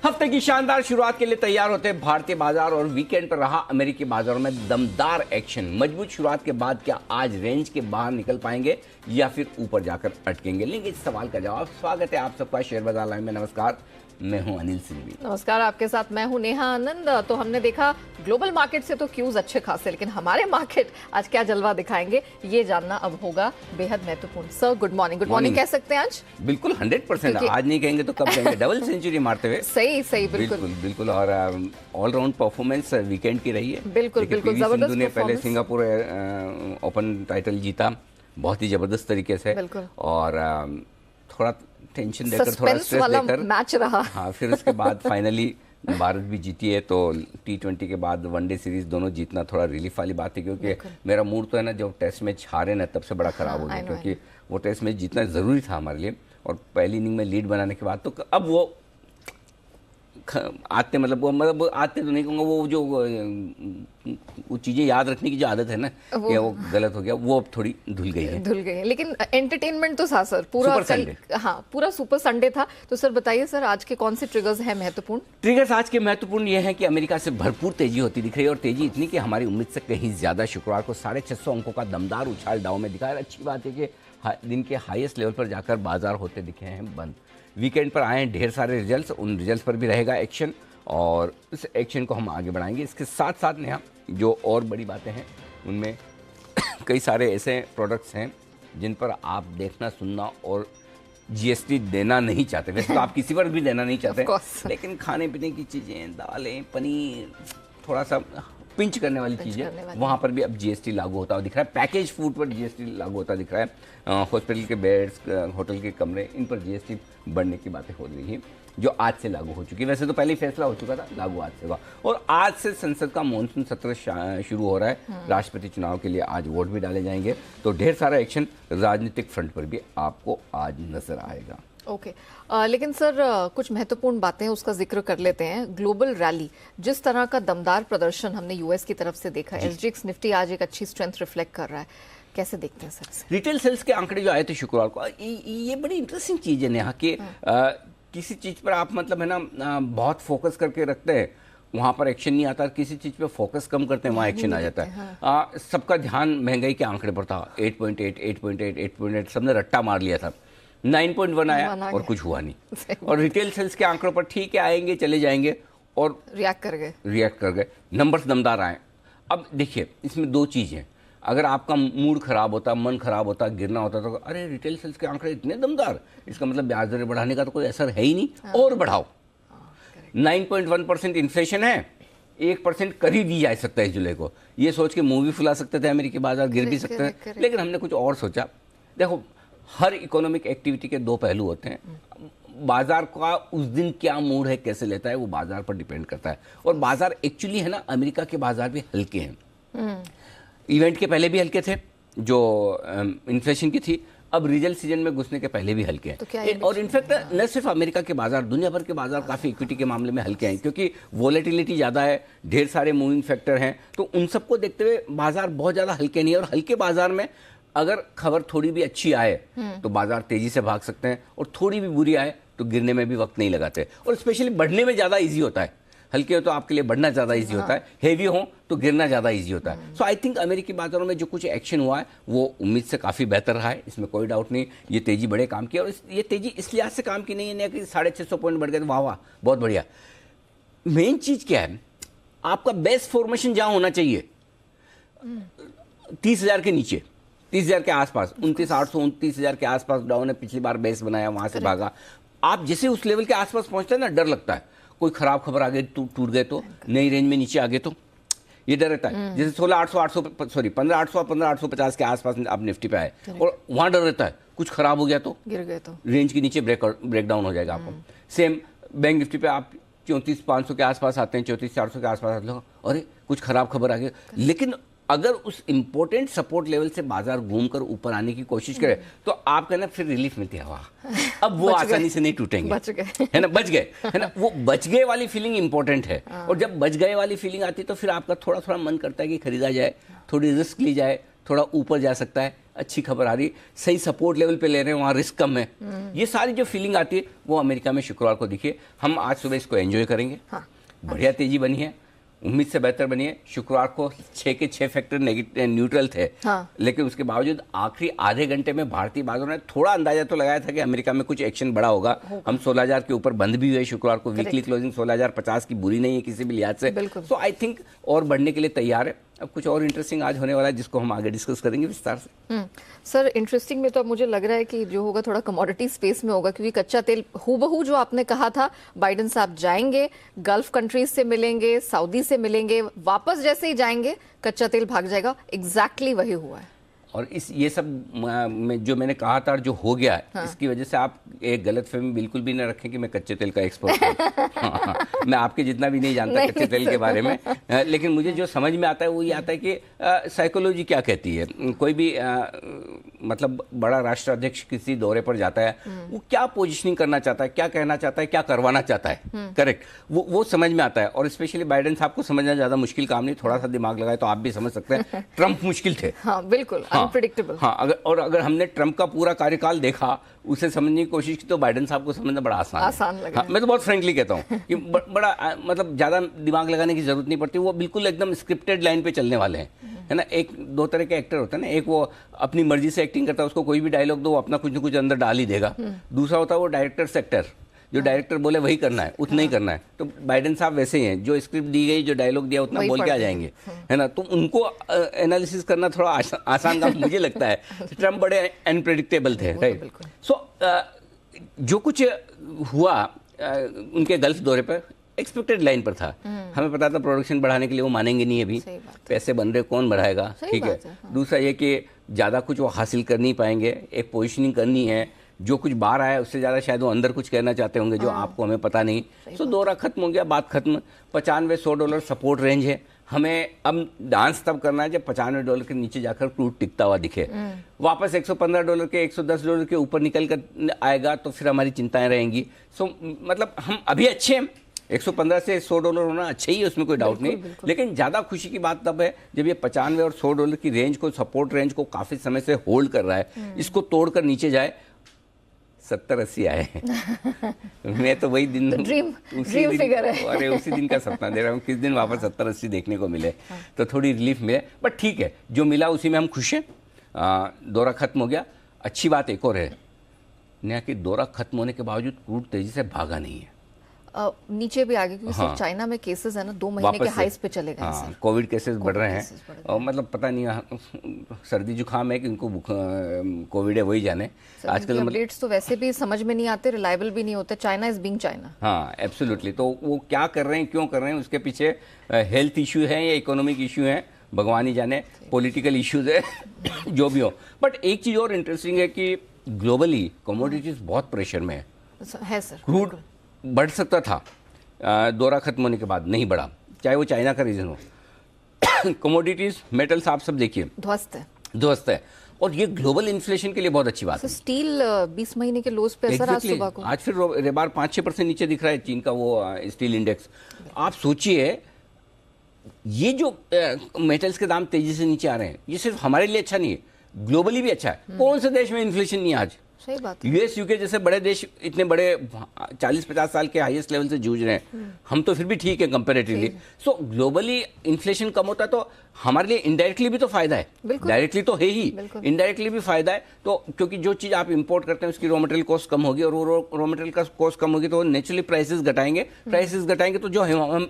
हफ्ते की शानदार शुरुआत के लिए तैयार होते हैं भारतीय बाजार और वीकेंड पर रहा अमेरिकी बाजारों में दमदार एक्शन। मजबूत शुरुआत के बाद क्या आज रेंज के बाहर निकल पाएंगे या फिर ऊपर जाकर अटकेंगे? लेंगे इस सवाल का जवाब। स्वागत है आप सबका शेयर बाजार लाइव में। नमस्कार, मैं हूं अनिल सिंघवी। नमस्कार, आपके साथ मैं हूं नेहा आनंद। तो हमने देखा ग्लोबल मार्केट से तो क्यूज अच्छे खासे, लेकिन हमारे मार्केट आज क्या जलवा दिखाएंगे ये जानना अब होगा बेहद महत्वपूर्ण। Sir good morning. Good morning कह सकते हैं आज? बिल्कुल 100%। आज नहीं कहेंगे तो कब कहेंगे? डबल सेंचुरी मारते हुए। सही सही, बिल्कुल बिल्कुल। और ऑलराउंड परफॉर्मेंस वीकेंड की रही है। बिल्कुल बिल्कुल जबरदस्त ने पहले सिंगापुर ओपन टाइटल जीता बहुत ही जबरदस्त तरीके से, और थोड़ा टेंशन देकर, थोड़ा स्ट्रेस देकर मैच रहा। हाँ, फिर उसके बाद फाइनली भारत भी जीती है। तो T20 के बाद वनडे सीरीज दोनों जीतना थोड़ा रिलीफ वाली बात है, क्योंकि मेरा मूड तो है ना, जब टेस्ट मैच हारे ना तब से बड़ा खराब हो गया, क्योंकि वो टेस्ट मैच जीतना जरूरी था हमारे लिए। और पहली इनिंग में लीड बनाने के बाद तो अब वो आते मतलब आते तो नहीं कहूँगा, वो जो वो चीजें याद रखने की जो आदत है ना, कि वो गलत हो गया, वो अब थोड़ी धुल गई है। लेकिन एंटरटेनमेंट तो था सर पूरा संडे। हाँ, पूरा सुपर संडे था। तो सर बताइए सर, आज के कौन से ट्रिगर्स हैं महत्वपूर्ण? ट्रिगर्स आज के महत्वपूर्ण ये हैं कि अमेरिका से भरपूर तेजी होती दिख रही है, और तेजी इतनी कि हमारी उम्मीद से कहीं ज्यादा। शुक्रवार को 650 अंकों का दमदार उछाल डाउ में दिखा है। अच्छी बात है कि दिन के हाईएस्ट लेवल पर जाकर बाजार होते दिखे हैं बंद। वीकेंड पर आए हैं ढेर सारे रिजल्ट्स, उन रिजल्ट्स पर भी रहेगा एक्शन, और इस एक्शन को हम आगे बढ़ाएंगे। इसके साथ साथ नेहा, जो और बड़ी बातें हैं उनमें कई सारे ऐसे प्रोडक्ट्स हैं जिन पर आप देखना, सुनना और जीएसटी देना नहीं चाहते। वैसे तो आप किसी पर भी देना नहीं चाहते, लेकिन खाने पीने की चीज़ें, दालें, पनीर, थोड़ा सा पिंच करने वाली चीज़ें, वहाँ पर भी अब जीएसटी लागू होता हुआ दिख रहा है। पैकेज फूड पर जीएसटी लागू होता दिख रहा है। हॉस्पिटल के बेड्स, होटल के कमरे, इन पर जीएसटी बढ़ने की बातें हो रही है, जो आज से लागू हो चुकी है। वैसे तो पहले ही फैसला हो चुका था, लागू आज से हुआ। और आज से संसद का मॉनसून सत्र शुरू हो रहा है। राष्ट्रपति चुनाव के लिए आज वोट भी डाले जाएंगे, तो ढेर सारा एक्शन राजनीतिक फ्रंट पर भी आपको आज नजर आएगा। ओके लेकिन सर कुछ महत्वपूर्ण बातें उसका जिक्र कर लेते हैं। ग्लोबल रैली, जिस तरह का दमदार प्रदर्शन हमने यूएस की तरफ से देखा, एसजीएक्स निफ्टी आज एक अच्छी स्ट्रेंथ रिफ्लेक्ट कर रहा है, कैसे देखते हैं सर? रिटेल सेल्स के आंकड़े जो आए थे शुक्रवार को, ये बड़ी इंटरेस्टिंग चीज है नेहा, कि किसी चीज पर आप मतलब है ना बहुत फोकस करके रखते हैं, वहां पर एक्शन नहीं आता। किसी चीज पे फोकस कम करते हैं, वहां एक्शन आ जाता है। सबका ध्यान महंगाई के आंकड़े पर था। 8.8, 8.8, 8.8, सबने रट्टा मार लिया था। 9.1 आया और कुछ हुआ नहीं। और रिटेल सेल्स के आंकड़ों पर ठीक है, आएंगे चले जाएंगे, और रिएक्ट कर गए। नंबर्स दमदार आए। अब देखिए, इसमें दो चीज़ें, अगर आपका मूड खराब होता, मन खराब होता, गिरना होता, तो अरे रिटेल सेल्स के आंकड़े इतने दमदार, इसका मतलब ब्याज दरें बढ़ाने का तो कोई असर है ही नहीं, और बढ़ाओ। 9.1% इन्फ्लेशन है, 1% कर ही दी जा सकता है जुलाई को। ये सोच के मुंह भी फुला सकते थे, अमेरिकी बाजार गिर भी सकते हैं, लेकिन हमने कुछ और सोचा। देखो, हर इकोनॉमिक एक्टिविटी के दो पहलू होते हैं। बाजार का उस दिन क्या मूड है, कैसे लेता है, वो बाजार पर डिपेंड करता है। और बाजार एक्चुअली है ना, अमेरिका के बाजार भी हल्के हैं। इवेंट के पहले भी हल्के थे, जो इन्फ्लेशन की थी। अब रिजल्ट सीजन में घुसने के पहले भी हल्के हैं। और इनफैक्ट न सिर्फ अमेरिका के बाजार, दुनिया भर के बाजार काफ़ी इक्विटी के मामले में हल्के हैं, क्योंकि वोलेटिलिटी ज़्यादा है, ढेर सारे मूविंग फैक्टर हैं। तो उन सबको देखते हुए बाजार बहुत ज़्यादा हल्के नहीं है। और हल्के बाजार में अगर खबर थोड़ी भी अच्छी आए तो बाजार तेजी से भाग सकते हैं, और थोड़ी भी बुरी आए तो गिरने में भी वक्त नहीं लगाते। और स्पेशली बढ़ने में ज़्यादा इजी होता है। हल्के हो तो आपके लिए बढ़ना ज़्यादा इजी होता है, हेवी हो तो गिरना ज़्यादा इजी होता है। सो आई थिंक अमेरिकी बाजारों में जो कुछ एक्शन हुआ है वो उम्मीद से काफ़ी बेहतर रहा है, इसमें कोई डाउट नहीं। ये तेजी बड़े काम की, और ये तेजी इस लिहाज से काम की नहीं है कि 650 पॉइंट बढ़ गए तो वाह वाह बहुत बढ़िया। मेन चीज़ क्या है, आपका बेस्ट फॉर्मेशन जहाँ होना चाहिए 30,000 के नीचे, 30,000 के आसपास, 29,800, 29,000 के आसपास डाउन है। पिछली बार बेस बनाया, वहां से भागा। आप जैसे उस लेवल के आसपास पहुंचते हैं ना, डर लगता है कोई खराब खबर आ गई, टूट गए तो, नई रेंज में नीचे आ गए तो, ये डर रहता है। जैसे 15,800 और 15,850 के आसपास आप निफ्टी पे आए, और वहां डर रहता है कुछ खराब हो गया तो, गिर गए तो, रेंज के नीचे ब्रेक डाउन हो जाएगा आपको। सेम बैंक निफ्टी पे आप 34,500 के आसपास आते हैं, 34,400 के आसपास आते हैं, अरे कुछ खराब खबर आ गई। लेकिन अगर उस इंपॉर्टेंट सपोर्ट लेवल से बाजार घूमकर ऊपर आने की कोशिश करे तो आपका ना फिर रिलीफ मिलती है, वाह अब वो आसानी से नहीं टूटेंगे, बच गए, है ना, बच गए, है ना। वो बच गए वाली फीलिंग इंपॉर्टेंट है। और जब बच गए वाली फीलिंग आती है तो फिर आपका थोड़ा थोड़ा मन करता है कि खरीदा जाए, थोड़ी रिस्क ली जाए, थोड़ा ऊपर जा सकता है, अच्छी खबर आ रही, सही सपोर्ट लेवल पे ले रहे हैं, वहाँ रिस्क कम है। ये सारी जो फीलिंग आती है वो अमेरिका में शुक्रवार को दिखी है। हम आज सुबह इसको एंजॉय करेंगे। हाँ। बढ़िया तेजी बनी है, उम्मीद से बेहतर बनी है। शुक्रवार को 6 के 6 फैक्टर नेगेटिव न्यूट्रल थे। हाँ। लेकिन उसके बावजूद आखिरी आधे घंटे में भारतीय बाजारों ने थोड़ा अंदाजा तो लगाया था कि अमेरिका में कुछ एक्शन बड़ा होगा। हम 16,000 के ऊपर बंद भी हुए शुक्रवार को। वीकली क्लोजिंग 16,050 की बुरी नहीं है किसी भी लिहाज से। सो आई थिंक और बढ़ने के लिए तैयार है। अब कुछ और इंटरेस्टिंग आज होने वाला है जिसको हम आगे डिस्कस करेंगे विस्तार से। सर इंटरेस्टिंग में तो अब मुझे लग रहा है कि जो होगा थोड़ा कमोडिटी स्पेस में होगा, क्योंकि कच्चा तेल हूबहू जो आपने कहा था, बाइडेन साहब जाएंगे, गल्फ कंट्रीज से मिलेंगे, सऊदी से मिलेंगे, वापस जैसे ही जाएंगे कच्चा तेल भाग जाएगा। एग्जैक्टली वही हुआ है। और ये सब में जो मैंने कहा था और जो हो गया है, हाँ। इसकी वजह से आप एक गलतफहमी बिल्कुल भी न रखें कि मैं कच्चे तेल का एक्सपर्ट हूँ। हाँ, मैं आपके जितना भी नहीं जानता कच्चे तेल के बारे में, लेकिन मुझे जो समझ में आता है वो ये आता है कि साइकोलॉजी क्या कहती है। कोई भी मतलब बड़ा राष्ट्राध्यक्ष किसी दौरे पर जाता है, वो क्या पोजिशनिंग करना चाहता है, क्या कहना चाहता है, क्या करवाना चाहता है, करेक्ट, वो समझ में आता है। और स्पेशली बाइडेन साहब को समझना ज़्यादा मुश्किल काम नहीं, थोड़ा सा दिमाग लगाए तो आप भी समझ सकते हैं। ट्रंप मुश्किल थे। हाँ बिल्कुल, अनप्रेडिक्टेबल। हाँ, अगर हमने ट्रंप का पूरा कार्यकाल देखा, उसे समझने की कोशिश की, तो बाइडेन साहब को समझना बड़ा आसान लगा। हाँ, मैं तो बहुत फ्रेंकली कहता हूँ कि बड़ा मतलब ज़्यादा दिमाग लगाने की जरूरत नहीं पड़ती। वो बिल्कुल एकदम स्क्रिप्टेड लाइन पे चलने वाले हैं, है ना। एक दो तरह के एक्टर होते हैं ना, एक वो अपनी मर्जी से एक्टिंग करता है, उसको कोई भी डायलॉग दो वो अपना कुछ न कुछ अंदर डाल ही देगा। दूसरा होता है वो डायरेक्टर से एक्टर, जो डायरेक्टर बोले वही करना है, उतना ही करना है। तो बाइडेन साहब वैसे ही हैं, जो स्क्रिप्ट दी गई, जो डायलॉग दिया उतना बोल के आ जाएंगे, है ना। तो उनको एनालिसिस करना थोड़ा आसान काम मुझे लगता है। ट्रम्प बड़े अनप्रेडिक्टेबल थे, राइट। सो जो कुछ हुआ उनके गल्फ दौरे पर एक्सपेक्टेड लाइन पर था। हमें पता था प्रोडक्शन बढ़ाने के लिए वो मानेंगे नहीं, अभी पैसे बन रहे, कौन बढ़ाएगा, ठीक है। दूसरा ये कि ज़्यादा कुछ वो हासिल कर नहीं पाएंगे, एक पोजिशनिंग करनी है। जो कुछ बाहर आया उससे ज़्यादा शायद वो अंदर कुछ कहना चाहते होंगे जो आपको हमें पता नहीं। सो दौरा खत्म हो गया, बात खत्म। $95-100 सपोर्ट रेंज है। हमें अब डांस तब करना है जब $95 के नीचे जाकर क्रूड टिकता हुआ दिखे। वापस $115 के, $110 के ऊपर निकल कर आएगा तो फिर हमारी चिंताएं रहेंगी। सो मतलब हम अभी अच्छे हैं, 115 से $100 होना अच्छा ही है, उसमें कोई डाउट नहीं। लेकिन ज़्यादा खुशी की बात तब है जब ये $95 और $100 की रेंज को, सपोर्ट रेंज को काफ़ी समय से होल्ड कर रहा है। इसको तोड़कर नीचे जाए, 70-80 आए हैं। मैं तो वही दिन, ड्रीम फिगर है। अरे उसी दिन का सपना दे रहा हूँ, किस दिन वापस 70-80 देखने को मिले तो थोड़ी रिलीफ मिले। बट ठीक है, जो मिला उसी में हम खुश हैं। दौरा खत्म हो गया। अच्छी बात एक और है नया कि दौरा खत्म होने के बावजूद क्रूड तेजी से भागा नहीं है, नीचे भी आ गए, क्योंकि हाँ। चाइना में केसेस है ना 2 महीने के हाईस पे चले गए। हाँ, कोविड केसेस बढ़ रहे हैं। और मतलब पता नहीं सर्दी जुकाम है कि इनको कोविड है, वही जाने। आजकल अपडेट्स तो वैसे भी समझ में नहीं आते, रिलायबल भी नहीं होते। China is being China. हाँ एब्सोल्युटली। तो वो क्या कर रहे हैं, क्यों कर रहे हैं, उसके पीछे हेल्थ इशू है या इकोनॉमिक इशू है, भगवान ही जाने, पॉलिटिकल इश्यूज है, जो भी हो। बट एक चीज़ और इंटरेस्टिंग है कि ग्लोबली कमोडिटीज बहुत प्रेशर में है सर। क्रूड बढ़ सकता था, दौरा खत्म होने के बाद नहीं बढ़ा, चाहे वो चाइना का रीजन हो। कमोडिटीज, मेटल्स आप सब देखिए ध्वस्त है। और ये ग्लोबल इन्फ्लेशन के लिए बहुत अच्छी बात है। स्टील 20 महीने के लोज पे असर आज सुबह को, आज फिर रेबार 5-6% नीचे दिख रहा है, चीन का वो स्टील इंडेक्स। आप सोचिए, ये जो मेटल्स के दाम तेजी से नीचे आ रहे हैं, ये सिर्फ हमारे लिए अच्छा नहीं है, ग्लोबली भी अच्छा है। कौन से देश में इन्फ्लेशन नहीं है आज? सही बात। यूएस, यूके जैसे बड़े देश इतने बड़े 40-50 साल के हाईएस्ट लेवल से जूझ रहे हैं, हम तो फिर भी ठीक है कंपैरेटिवली। सो ग्लोबली इन्फ्लेशन कम होता है तो हमारे लिए इनडायरेक्टली भी तो फायदा है, डायरेक्टली तो है ही, इनडायरेक्टली भी फायदा है। तो क्योंकि जो चीज़ आप इंपोर्ट करते हैं उसकी रॉ मटेरियल कॉस्ट कम होगी, और वो रॉ मटेरियल का कॉस्ट कम होगी तो नेचुरली प्राइसेस घटाएंगे तो जो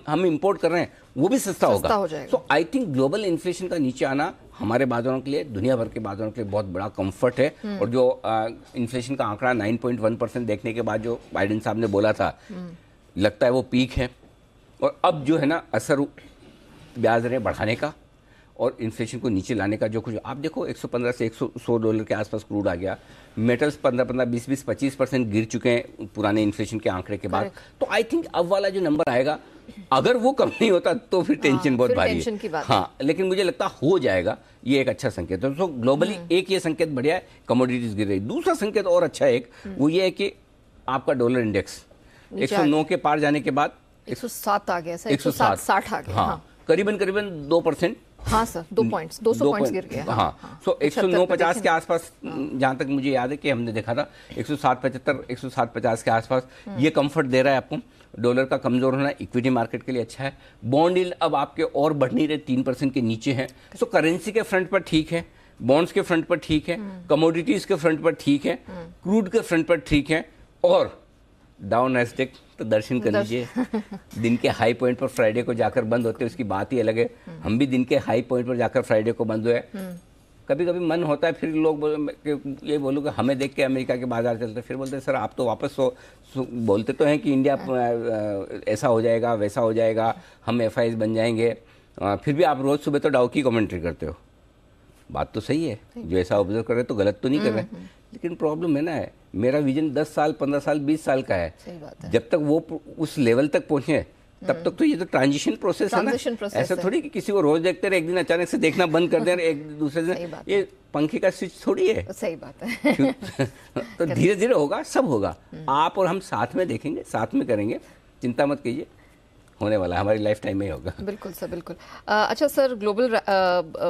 हम इंपोर्ट कर रहे हैं वो भी सस्ता होगा। सो आई थिंक ग्लोबल इन्फ्लेशन का नीचे आना हमारे बाजारों के लिए, दुनिया भर के बाजारों के लिए बहुत बड़ा कंफर्ट है। और जो इन्फ्लेशन का आंकड़ा 9.1% देखने के बाद जो बाइडेन साहब ने बोला था, लगता है वो पीक है। और अब जो है ना असर ब्याज दरें बढ़ाने का और इन्फ्लेशन को नीचे लाने का, जो कुछ आप देखो $115 से $100 के आसपास क्रूड आ गया। मेटल्स 15-15, 20-20, 25% गिर चुके हैं पुराने इन्फ्लेशन के आंकड़े के बाद। तो आई थिंक अब वाला जो नंबर आएगा, अगर वो कम नहीं होता तो फिर टेंशन बहुत भारी है। हाँ, लेकिन मुझे लगता हो जाएगा, ये एक अच्छा संकेत है। तो ग्लोबली एक ये संकेत बढ़िया है, कमोडिटीज गिर रही। दूसरा संकेत और अच्छा है, वो ये है कि आपका डॉलर इंडेक्स 109 के पार जाने के बाद 107 आ गया, 107-60 आ गया। हाँ, करीबन 2% हाँ सर, 2 पॉइंट्स, 200 पॉइंट्स गिर गए। हाँ, सो 109.50 के आसपास, जहां तक मुझे याद है कि हमने देखा था 107.75, 107.50 के आसपास ये कंफर्ट दे रहा है आपको। डॉलर का कमजोर होना इक्विटी मार्केट के लिए अच्छा है। बॉन्ड यील्ड अब आपके और बढ़ नहीं रहे, 3% के नीचे है। सो करेंसी के फ्रंट पर ठीक है, बॉन्ड्स के फ्रंट पर ठीक है, कमोडिटीज के फ्रंट पर ठीक है, क्रूड के फ्रंट पर ठीक है, और डाउन नैस्डैक तो दर्शन कर लीजिए। दिन के हाई पॉइंट पर फ्राइडे को जाकर बंद होते हैं, उसकी बात ही अलग है। हम भी दिन के हाई पॉइंट पर जाकर फ्राइडे को बंद हुए। कभी कभी मन होता है फिर लोग ये बोलो कि हमें देख के अमेरिका के बाजार चलते, फिर बोलते हैं सर आप तो वापस बोलते तो हैं कि इंडिया ऐसा हो जाएगा वैसा हो जाएगा, हम FIs बन जाएंगे, फिर भी आप रोज सुबह तो डाउ की कमेंट्री करते हो। बात तो सही है, जो ऐसा ऑब्जर्व कर रहे तो गलत तो नहीं कर रहे, लेकिन प्रॉब्लम है ना, मेरा विजन 10 साल 15 साल 20 साल का है। सही बात है। जब तक वो उस लेवल तक पहुंचे तब तक तो ये तो ट्रांजिशन प्रोसेस है ना। ऐसा थोड़ी कि किसी को रोज देखते रहे, एक दिन अचानक से देखना बंद कर दें एक दूसरे से, ये पंखे का स्विच थोड़ी है। सही बात है। तो धीरे धीरे होगा, सब होगा। आप और हम साथ में देखेंगे, साथ में करेंगे, चिंता मत कीजिए, होने वाला है, हमारी लाइफ टाइम में ही होगा। बिल्कुल सर, बिल्कुल। अच्छा सर, ग्लोबल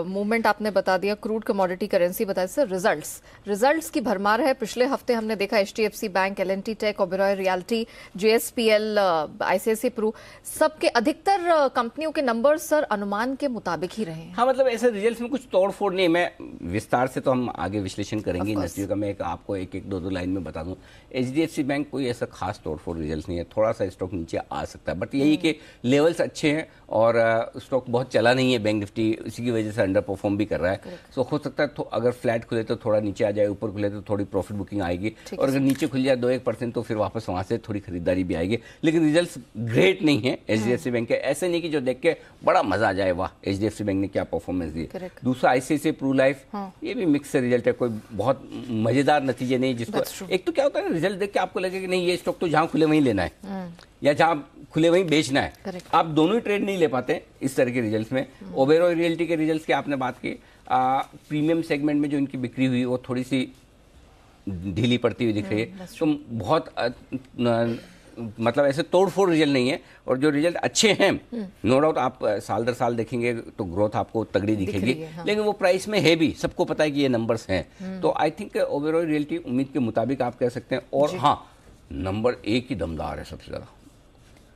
मूवमेंट आपने बता दिया, क्रूड कमोडिटी करेंसी बताया सर। रिजल्ट्स की भरमार है। पिछले हफ्ते हमने देखा HDFC bank, L&T tech, Oberoi realty, JSPL, ICICI Pru, सबके अधिकतर कंपनियों के नंबर सर अनुमान के मुताबिक ही रहे हैं। हाँ, मतलब ऐसे रिजल्ट्स में कुछ तोड़ फोड़ नहीं। मैं विस्तार से तो हम आगे विश्लेषण करेंगे इंडस्ट्री का, मैं आपको एक दो लाइन में बता दूं। HDFC बैंक कोई ऐसा खास तोड़ फोड़ रिजल्ट नहीं है, थोड़ा सा स्टॉक नीचे आ सकता है, बट यही कि लेवल्स अच्छे हैं और स्टॉक बहुत चला नहीं है बैंक निफ्टी, इसी की वजह से अंडर परफॉर्म भी कर रहा है। सो हो सकता है अगर फ्लैट खुले तो थोड़ा नीचे आ जाए, ऊपर खुले तो थोड़ी प्रॉफिट बुकिंग आएगी, और अगर नीचे खुल जाए 2-1% तो फिर वापस वहां से थोड़ी खरीदारी भी आएगी। लेकिन रिजल्ट्स ग्रेट नहीं है HDFC बैंक के, ऐसे नहीं कि जो देख के बड़ा मजा आ जाए वाह HDFC बैंक ने क्या परफॉर्मेंस दी। दूसरा ICICI प्रू लाइफ, ये भी मिक्स से रिजल्ट है, कोई बहुत मजेदार नतीजे नहीं। जिसको एक तो क्या होता है ना, रिजल्ट देख के आपको लगे कि नहीं ये स्टॉक तो जहां खुले वहीं लेना है या जहां खुले वहीं बेचना है, आप दोनों ही ट्रेड नहीं ले पाते इस तरह के रिजल्ट्स में। ओबेरॉय रियल्टी के रिजल्ट्स की आपने बात की, प्रीमियम सेगमेंट में जो इनकी बिक्री हुई वो थोड़ी सी ढीली पड़ती हुई दिख रही है। तो बहुत मतलब ऐसे तोड़फोड़ रिजल्ट नहीं है, और जो रिजल्ट अच्छे हैं नो डाउट आप साल दर साल देखेंगे तो ग्रोथ आपको तगड़ी दिखेगी, लेकिन वो प्राइस में है भी, सबको पता है कि ये नंबर्स हैं। तो आई थिंक ओबेरॉय रियल्टी उम्मीद के मुताबिक आप कह सकते हैं। और हाँ, नंबर 1 ही दमदार है सबसे ज्यादा,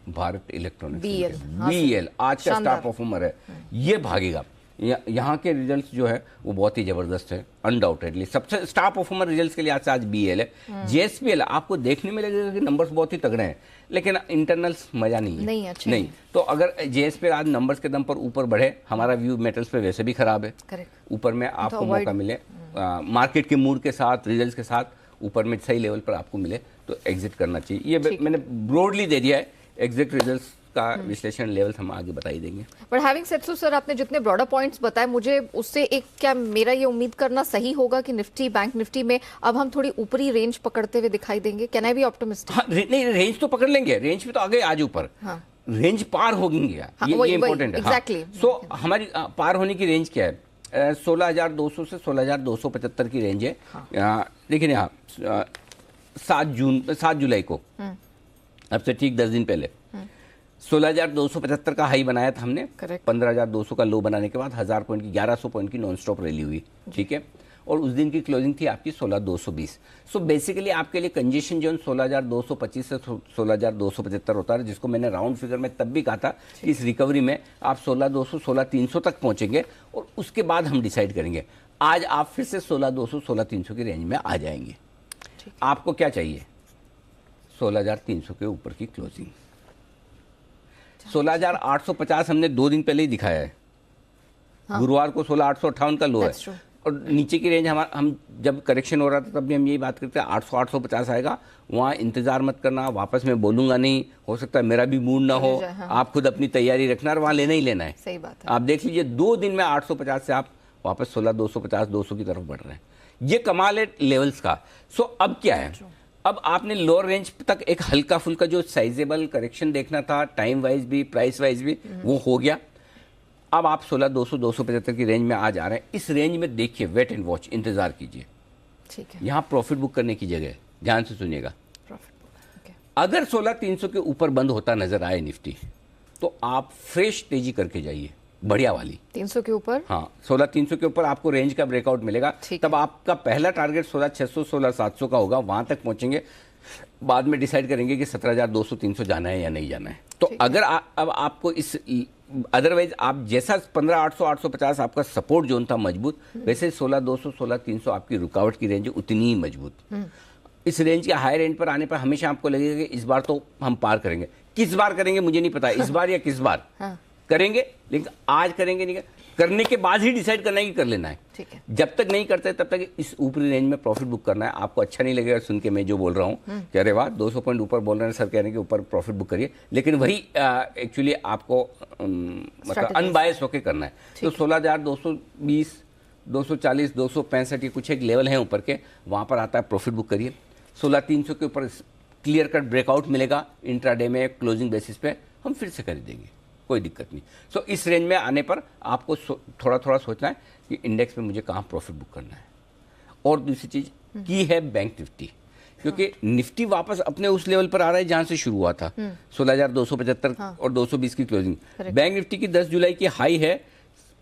भारत इलेक्ट्रॉनिक्स, BEL आज का स्टार परफॉर्मर है, ये भागेगा। यहाँ के रिजल्ट्स जो है वो बहुत ही जबरदस्त है, अनडाउटेडली सबसे स्टार परफॉर्मर रिजल्ट्स के लिए आज BEL है। JSPL आपको देखने में लगेगा कि नंबर्स बहुत ही तगड़े हैं, लेकिन इंटरनल्स मजा नहीं है, नहीं। तो अगर JSPL आज नंबर्स के दम पर ऊपर बढ़े, हमारा व्यू मेटल्स पे वैसे भी खराब है, ऊपर में आपको मौका मिले मार्केट के मूड के साथ, रिजल्ट्स के साथ ऊपर में सही लेवल पर आपको मिले तो एग्जिट करना चाहिए। ये मैंने ब्रॉडली दे दिया है, एग्जिट रिजल्ट्स का विश्लेषण लेवल हम आगे बता ही देंगे। But having said so sir, आपने जितने ब्रॉडर पॉइंट्स बताए, मुझे उससे एक, क्या मेरा ये उम्मीद करना सही होगा कि निफ्टी, बैंक निफ्टी में अब हम थोड़ी ऊपरी रेंज पकड़ते हुए दिखाई देंगे? Can I be optimistic? हाँ, नहीं, रेंज तो पकड़ लेंगे, रेंज पे तो आगे आज ऊपर, रेंज पार होगी, ये इंपॉर्टेंट है। एग्जैक्टली। सो हमारी पार होने की रेंज क्या है? 16,200 से 16,275 की रेंज है। देखिए यहाँ 7 जुलाई को, अब से ठीक 10 दिन पहले 16,275 का हाई बनाया था हमने, 15,200 का लो बनाने के बाद 1000 पॉइंट की 1100 पॉइंट की नॉन स्टॉप रैली हुई, ठीक है। और उस दिन की क्लोजिंग थी आपकी 16,220। सो बेसिकली आपके लिए कंजेशन जोन 16,225 से 16,275 होता है, जिसको मैंने राउंड फिगर में तब भी कहा था कि इस रिकवरी में आप 16,200 16,300 तक पहुंचेंगे, और उसके बाद हम डिसाइड करेंगे। आज आप फिर से 16,200 16,300 की रेंज में आ जाएंगे। आपको क्या चाहिए? 16,300 के ऊपर की क्लोजिंग। 16,850 हमने 2 दिन पहले ही दिखाया है, गुरुवार को 16,858 का लो है, और नीचे की रेंज हम जब करेक्शन हो रहा था तब भी हम यही बात करते हैं 800-850 आएगा, वहाँ इंतजार मत करना, वापस मैं बोलूंगा नहीं, हो सकता है मेरा भी मूड ना हो, आप खुद अपनी तैयारी रखना, और वहाँ लेना ही लेना है। सही बात है। आप देख लीजिए 2 दिन में 850 से आप वापस 16,250-200 की तरफ बढ़ रहे हैं, ये कमाल है लेवल्स का। सो अब क्या है, अब आपने लोअर रेंज तक एक हल्का फुल्का जो साइजेबल करेक्शन देखना था, टाइम वाइज भी प्राइस वाइज भी, वो हो गया। अब आप 16,200-275 की रेंज में आ जा रहे हैं। इस रेंज में देखिए, वेट एंड वॉच, इंतजार कीजिए, ठीक है। यहाँ प्रॉफिट बुक करने की जगह है, ध्यान से सुनिएगा। अगर 16,300 के ऊपर बंद होता नजर आए निफ्टी, तो आप फ्रेश तेजी करके जाइए, बढ़िया वाली 300 के ऊपर, हाँ 16,300 के ऊपर आपको रेंज का ब्रेकआउट मिलेगा। तब आपका पहला टारगेट 16,600 16,700 का होगा, वहां तक पहुंचेंगे। बाद में डिसाइड करेंगे कि 17,200 300 जाना है या नहीं जाना है। तो अगर अब आपको इस अदरवाइज आप जैसा 15,800 850 आपका सपोर्ट जोन था मजबूत, वैसे 16,200 16,300 आपकी रुकावट की रेंज उतनी ही मजबूत। इस रेंज के हायर एंड पर आने पर हमेशा आपको लगेगा कि इस बार तो हम पार करेंगे। किस बार करेंगे मुझे नहीं पता, इस बार या किस बार करेंगे, लेकिन आज करेंगे नहीं, करने के बाद ही डिसाइड करना है कि कर लेना है। ठीक है। जब तक नहीं करते तब तक इस ऊपरी रेंज में प्रॉफिट बुक करना है। आपको अच्छा नहीं लगेगा सुन के मैं जो बोल रहा हूँ कि अरे वाह 200 पॉइंट ऊपर बोल रहे हैं सर, कह रहे हैं कि ऊपर प्रॉफिट बुक करिए, लेकिन वही एक्चुअली आपको मतलब अनबायस होकर करना है। तो 16,220 240 265 ये कुछ एक लेवल है ऊपर के, वहाँ पर आता है प्रॉफिट बुक करिए। 16,300 के ऊपर क्लियर कट ब्रेकआउट मिलेगा इंट्राडे में क्लोजिंग बेसिस पे, हम फिर से खरीदेंगे, कोई दिक्कत नहीं। सो इस रेंज में आने पर आपको थोड़ा थोड़ा सोचना है कि इंडेक्स में मुझे कहाँ प्रॉफिट बुक करना है। और दूसरी चीज की है बैंक निफ्टी, क्योंकि निफ्टी वापस अपने उस लेवल पर आ रहा है जहां से शुरू हुआ था 16,275 और 220 की क्लोजिंग। बैंक निफ्टी की 10 जुलाई की हाई है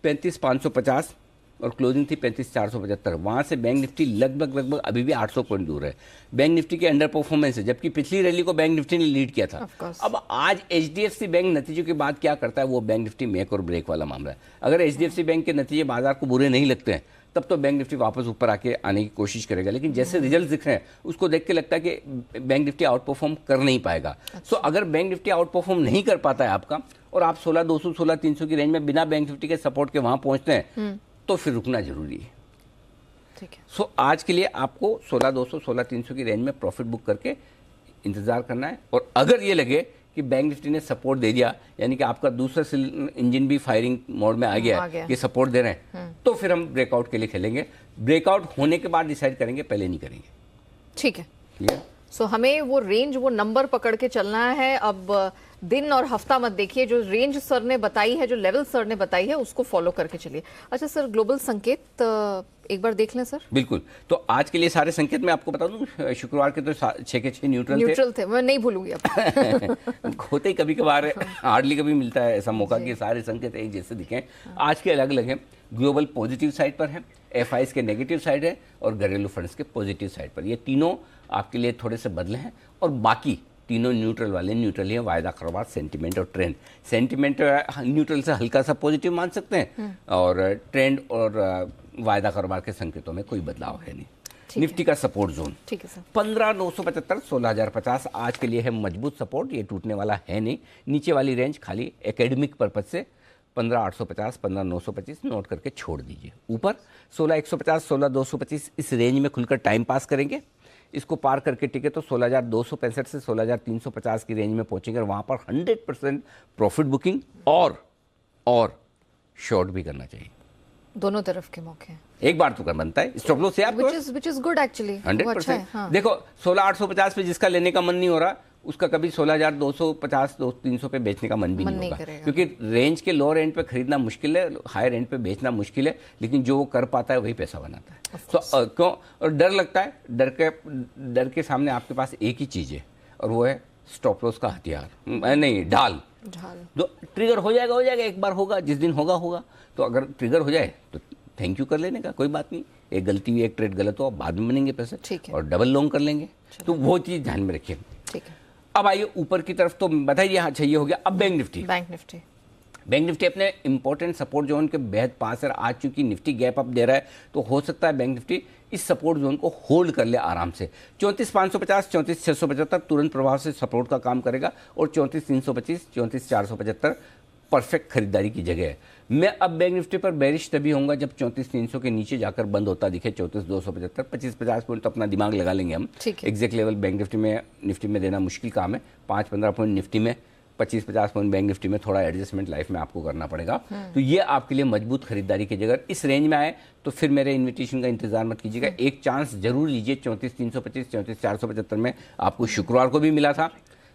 35,550 और क्लोजिंग थी 35,475। वहां से बैंक निफ्टी लगभग अभी भी 800 पॉइंट दूर है। बैंक निफ्टी के अंडर परफॉर्मेंस है, जबकि पिछली रैली को बैंक निफ्टी ने लीड किया था। अब आज एचडीएफसी बैंक नतीजों के बाद क्या करता है, वो बैंक निफ्टी मेक और ब्रेक वाला मामला है। अगर एचडीएफसी बैंक के नतीजे बाजार को बुरे नहीं लगते हैं तब तो बैंक निफ्टी वापस ऊपर आके आने की कोशिश करेगा, लेकिन जैसे रिजल्ट दिख रहे हैं उसको देख के लगता है कि बैंक निफ्टी आउट परफॉर्म कर नहीं पाएगा। सो अगर बैंक निफ्टी आउट परफॉर्म नहीं कर पाता है आपका और आप 16,200 16,300 की रेंज में बिना बैंक निफ्टी के सपोर्ट के वहां पहुंचते हैं तो फिर रुकना जरूरी है। ठीक है। सो आज के लिए आपको 16,200 16,300 की रेंज में प्रॉफिट बुक करके इंतजार करना है। और अगर ये लगे कि बैंक निफ्टी ने सपोर्ट दे दिया, यानी कि आपका दूसरा इंजन भी फायरिंग मोड में आ गया है कि सपोर्ट दे रहे हैं, तो फिर हम ब्रेकआउट के लिए खेलेंगे। ब्रेकआउट होने के बाद डिसाइड करेंगे, पहले नहीं करेंगे। ठीक है। सो हमें वो रेंज, वो नंबर पकड़ के चलना है। अब दिन और हफ्ता मत देखिए, जो रेंज सर ने बताई है, जो लेवल सर ने बताई है, उसको फॉलो करके चलिए। अच्छा सर, ग्लोबल संकेत एक बार देख लें सर। बिल्कुल। तो आज के लिए सारे संकेत मैं आपको बता दूं, शुक्रवार के तो 6 के 6 न्यूट्रल थे। मैं नहीं भूलूंगी अब। होते ही कभी कभार हार्डली कभी मिलता है ऐसा मौका कि सारे संकेत एक जैसे दिखें। आज के अलग अलग हैं। ग्लोबल पॉजिटिव साइड पर है, एफआईज के नेगेटिव साइड है और घरेलू फंड्स के पॉजिटिव साइड पर। ये तीनों आपके लिए थोड़े से बदले हैं और बाकी तीनों न्यूट्रल वाले। न्यूट्रल है वायदा कारोबार, सेंटिमेंट और ट्रेंड। सेंटिमेंट न्यूट्रल से हल्का सा पॉजिटिव मान सकते हैं और ट्रेंड और वायदा कारोबार के संकेतों में कोई बदलाव है नहीं। निफ्टी का सपोर्ट जोन ठीक है सर 15,975 16,050 आज के लिए है मजबूत सपोर्ट, ये टूटने वाला है नहीं। नीचे वाली रेंज खाली एकेडमिक पर्पज से 15,850 15,925 नोट करके छोड़ दीजिए। ऊपर 16,150 16,225 इस रेंज में खुलकर टाइम पास करेंगे। इसको पार करके टिके तो 16,265 से 16,350 की रेंज में पहुंचेंगे और वहां पर 100% प्रॉफिट बुकिंग और शॉर्ट भी करना चाहिए। दोनों तरफ के मौके हैं। एक बार तो कर बनता है स्टॉप लॉस से आपको, which is good actually। 100%। हाँ। देखो 16,850 पे जिसका लेने का मन नहीं हो रहा उसका कभी 16,250 300 पे बेचने का मन भी नहीं होगा, क्योंकि रेंज के लोअर एंड पे खरीदना मुश्किल है, हायर एंड पे बेचना मुश्किल है, लेकिन जो वो कर पाता है वही पैसा बनाता है। तो क्यों, और डर लगता है, डर के सामने आपके पास एक ही चीज है और वो है स्टॉप लॉस का हथियार, नहीं ढाल। जो ट्रिगर हो जाएगा एक बार होगा, जिस दिन होगा। तो अगर ट्रिगर हो जाए तो थैंक यू कर लेने का, कोई बात नहीं। एक गलती हुई, एक ट्रेड गलत हो, बाद में बनेंगे पैसे और डबल लॉन्ग कर लेंगे। तो वो चीज ध्यान में रखिए। ठीक है। अब आइए ऊपर की तरफ, तो बताइए हाँ चाहिए हो गया। अब बैंक निफ्टी अपने इंपॉर्टेंट सपोर्ट जोन के बेहद पास है। आज चूंकि निफ्टी गैप अप दे रहा है तो हो सकता है बैंक निफ्टी इस सपोर्ट जोन को होल्ड कर ले आराम से। 34,550 34,675 तुरंत प्रभाव से सपोर्ट का काम करेगा और 34,325 34,475 परफेक्ट खरीदारी की जगह है। मैं अब बैंक निफ्टी पर बेरिश तभी होऊंगा जब 34,300 के नीचे जाकर बंद होता दिखे 34,275 25-50 पॉइंट तो अपना दिमाग लगा लेंगे हम। एग्जैक्ट लेवल बैंक निफ्टी में देना मुश्किल काम है। 5-15 पॉइंट निफ्टी में, 25-50 पॉइंट बैंक निफ्टी में, थोड़ा एडजस्टमेंट लाइफ में आपको करना पड़ेगा। तो ये आपके लिए मजबूत खरीदारी की जगह। इस रेंज में आए तो फिर मेरे इन्विटेशन का इंतजार मत कीजिएगा, एक चांस जरूर लीजिए। 34,325 34,475 में आपको शुक्रवार को भी मिला था,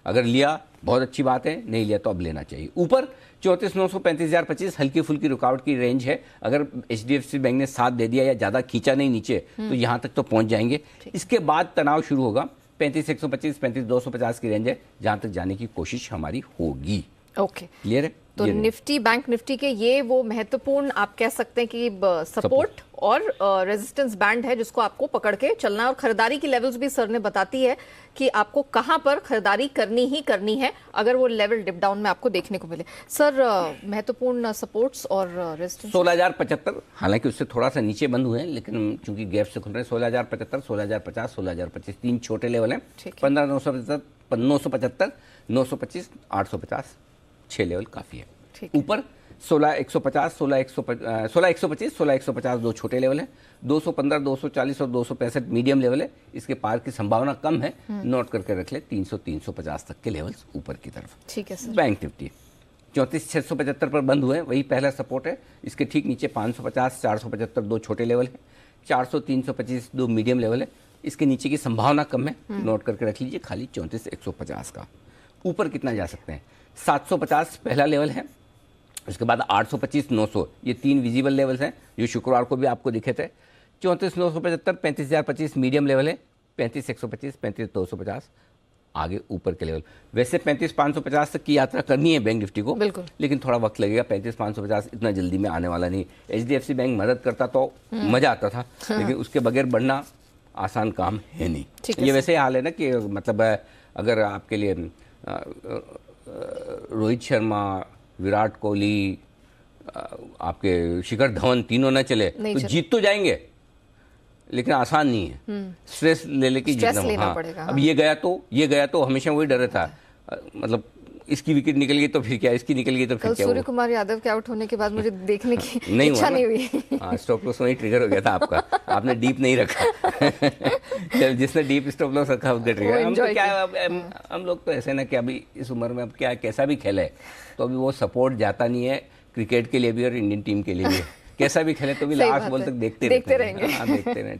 अगर लिया बहुत अच्छी बात है, नहीं लिया तो अब लेना चाहिए। ऊपर 34,900 35,025 हल्की फुल्की रुकावट की रेंज है। अगर एचडीएफसी बैंक ने साथ दे दिया या ज्यादा खींचा नहीं नीचे तो यहां तक तो पहुंच जाएंगे। इसके बाद तनाव शुरू होगा। 35,125 35,250 की रेंज है जहां तक जाने की कोशिश हमारी होगी। ओके, क्लियर है? तो निफ्टी, बैंक निफ्टी के ये वो महत्वपूर्ण आप कह सकते हैं कि सपोर्ट और रेजिस्टेंस बैंड है जिसको आपको पकड़ के चलना है, और खरीदारी की लेवल्स भी सर ने बताती है कि आपको कहां पर खरीदारी करनी ही करनी है अगर वो लेवल डिप डाउन में आपको देखने को मिले। सर महत्वपूर्ण सपोर्ट्स और रेजिस्टेंस 16,075, हालांकि उससे थोड़ा सा नीचे बंद हुए हैं, लेकिन चूंकि गैप से खुल रहे हैं 16,075, 16,050, 16,025, 3 छोटे लेवल हैं। 15,975, 975, 925, 850, 6 लेवल काफी है। ऊपर 16,150, 16,125, 16,150 दो छोटे लेवल है, 215, 240 और 265 मीडियम लेवल है। इसके पार की संभावना कम है, नोट करके रख ले। 300, 350 तक के लेवल्स ऊपर की तरफ। ठीक है सर। बैंक निफ्टी 34,675 पर बंद हुए हैं, वही पहला सपोर्ट है। इसके ठीक नीचे 550, 475 दो छोटे लेवल है, 400, 325 दो मीडियम लेवल है। इसके नीचे की संभावना कम है, नोट करके रख लीजिए, खाली 34,150 का। ऊपर कितना जा सकते हैं? 750 पहला लेवल है, उसके बाद 825, 900, ये 3 विजिबल लेवल्स हैं जो शुक्रवार को भी आपको दिखे थे। 34,975, 35,025 मीडियम लेवल है, 35,125, 35,250 आगे ऊपर के लेवल। वैसे 35,550 तक की यात्रा करनी है बैंक निफ्टी को, बिल्कुल, लेकिन थोड़ा वक्त लगेगा। 35,550 इतना जल्दी में आने वाला नहीं। HDFC बैंक मदद करता तो मजा आता था, लेकिन उसके बगैर बढ़ना आसान काम है नहीं। ये वैसे हाल है ना कि मतलब अगर आपके लिए रोहित शर्मा, विराट कोहली, आपके शिखर धवन तीनों न चले तो जीत तो जाएंगे, लेकिन आसान नहीं है। स्ट्रेस ले लेके जीतना पड़ेगा। अब ये गया तो हमेशा वही डर था, मतलब इसकी विकेट निकल गई तो फिर क्या, इसकी निकल गई तो फिर क्या। सूर्य कुमार यादव के आउट होने के बाद मुझे देखने की इच्छा नहीं हुई। हाँ, स्टॉप लॉस वही ट्रिगर हो गया था आपका, आपने डीप नहीं रखा। जिसने डीप स्टॉप लॉस रखा उसका ट्रिगर। हम तो क्या, हम लोग तो ऐसे ना कि अभी इस उम्र में अब क्या कैसा भी खेले तो अभी वो सपोर्ट जाता नहीं है, क्रिकेट के लिए भी और इंडियन टीम के लिए भी। कैसा भी खेले तो भी लास्ट बॉल तक देखते रहेंगे। हाँ, देखते रहें।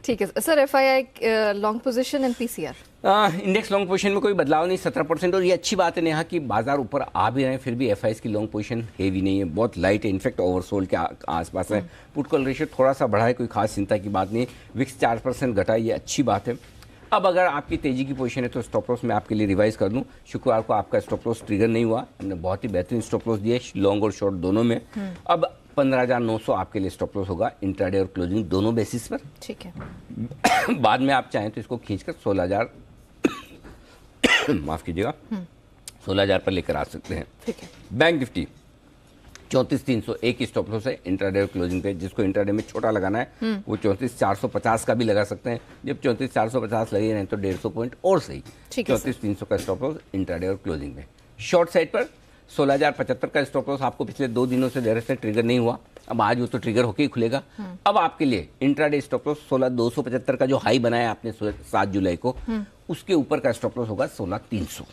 ठीक है sir. FII long position and PCR index long position में कोई बदलाव नहीं, 17%। और ये अच्छी बात है नेहा कि बाजार ऊपर आ भी रहे हैं, फिर भी FIs की लॉन्ग पोजीशन हेवी नहीं है, बहुत लाइट है, इनफैक्ट ओवरसोल्ड के आसपास है। पुट कॉल रेशियो थोड़ा सा बढ़ा है, कोई खास चिंता की बात नहीं। विक्स 4% घटा, ये अच्छी बात है। अब अगर आपकी तेजी की पोजीशन है तो स्टॉप लॉस मैं आपके लिए रिवाइज कर दूं। शुक्रवार को आपका स्टॉप लॉस ट्रिगर नहीं हुआ, हमने बहुत ही बेहतरीन स्टॉप लॉस दिए लॉन्ग और शॉर्ट दोनों में। अब 15,900 आपके लिए स्टॉप लॉस होगा, इंट्राडे और क्लोजिंग दोनों बेसिस पर। ठीक है। बाद में आप चाहें तो इसको खींचकर 16,000 माफ कीजिएगा 16,000 पर लेकर आ सकते हैं। ठीक है। बैंक निफ्टी 34,300 एक ही स्टॉप लॉस है इंट्राडे और क्लोजिंग पे। जिसको इंट्राडे में छोटा लगाना है वो 34,450 का भी लगा सकते हैं। जब 34,450 लगे नहीं तो 150 पॉइंट और सही। 34,300 का स्टॉप लॉस इंट्राडे और क्लोजिंग में। शॉर्ट साइड पर 16,075 का स्टॉप लॉस आपको पिछले 2 दिनों से देर से ट्रिगर नहीं हुआ, अब आज वो तो ट्रिगर होके ही खुलेगा। अब आपके लिए इंट्राडे स्टॉप लॉस 16,275 का जो हाई बनाया आपने 7 जुलाई को, उसके ऊपर का स्टॉप लॉस होगा 16,300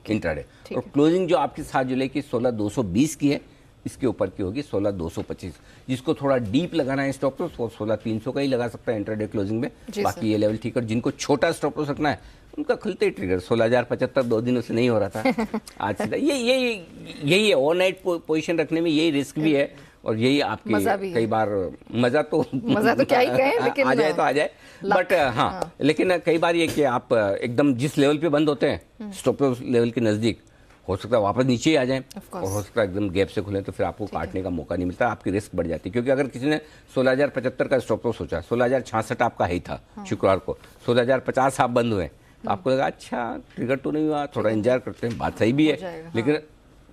इंट्राडे। और क्लोजिंग जो आपकी 7 जुलाई की 16,220 की है, इसके ऊपर की होगी 16,225। जिसको थोड़ा डीप लगाना है स्टॉप लॉस वो 16,300 का ही लगा सकता है इंट्राडे क्लोजिंग में। बाकी ये लेवल ठीक है। जिनको छोटा स्टॉप लॉस रखना है उनका खुलते ही ट्रिगर 16,075 2 दिनों से नहीं हो रहा था, आज सीधा यही है। ओवरनाइट पोजीशन रखने में यही रिस्क भी है और यही आपकी कई बार मजा तो क्या ही कहें, लेकिन आ जाए तो आ जाए। बट हाँ, लेकिन कई बार ये कि आप एकदम जिस लेवल पे बंद होते हैं स्टॉप लॉस लेवल के नजदीक, हो सकता है वापस नीचे ही आ जाए और हो सकता है एकदम गैप से खुले तो फिर आपको काटने का मौका नहीं मिलता, आपकी रिस्क बढ़ जाती है। क्योंकि अगर किसी ने 16,075 का स्टॉप लॉस सोचा, 16,066 आपका ही था शुक्रवार को, 16,050 आप बंद हुए तो आपको लगा अच्छा ट्रिगर तो नहीं हुआ, थोड़ा इंतजार करते हैं, बात सही भी है। लेकिन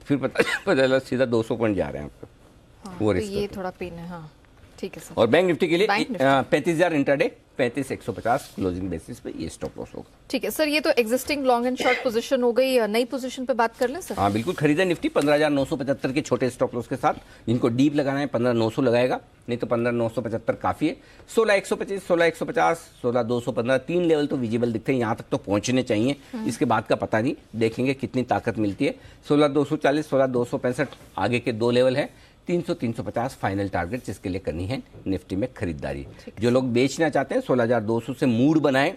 फिर पता चला सीधा 200 पॉइंट जा रहे हैं आपको, वो रिस्क ये थोड़ा पेन है। हाँ ठीक है सर। और बैंक निफ्टी के लिए 35,000 इंट्राडे, 35,150 क्लोजिंग बेसिस पे ये स्टॉप लॉस होगा। ठीक है सर। ये तो existing long and short position हो गई, नई पोजीशन पे बात कर लें सर। हाँ बिल्कुल, खरीदा निफ्टी 15,975 के छोटे स्टॉप लॉस के साथ। जिनको डीप लगाना है 15,900 लगाएगा, नहीं तो 15,975 काफी है। 16,125, 16,150, 16,215 3 लेवल तो विजिबल दिखते हैं, यहाँ तक तो पहुंचने चाहिए। इसके बाद का पता नहीं, देखेंगे कितनी ताकत मिलती है। 16,240, 16,265 आगे के 2 लेवल है। 300, 350 फाइनल टारगेट जिसके लिए करनी है निफ्टी में खरीदारी। जो लोग बेचना चाहते हैं 16,200 से मूड बनाएं,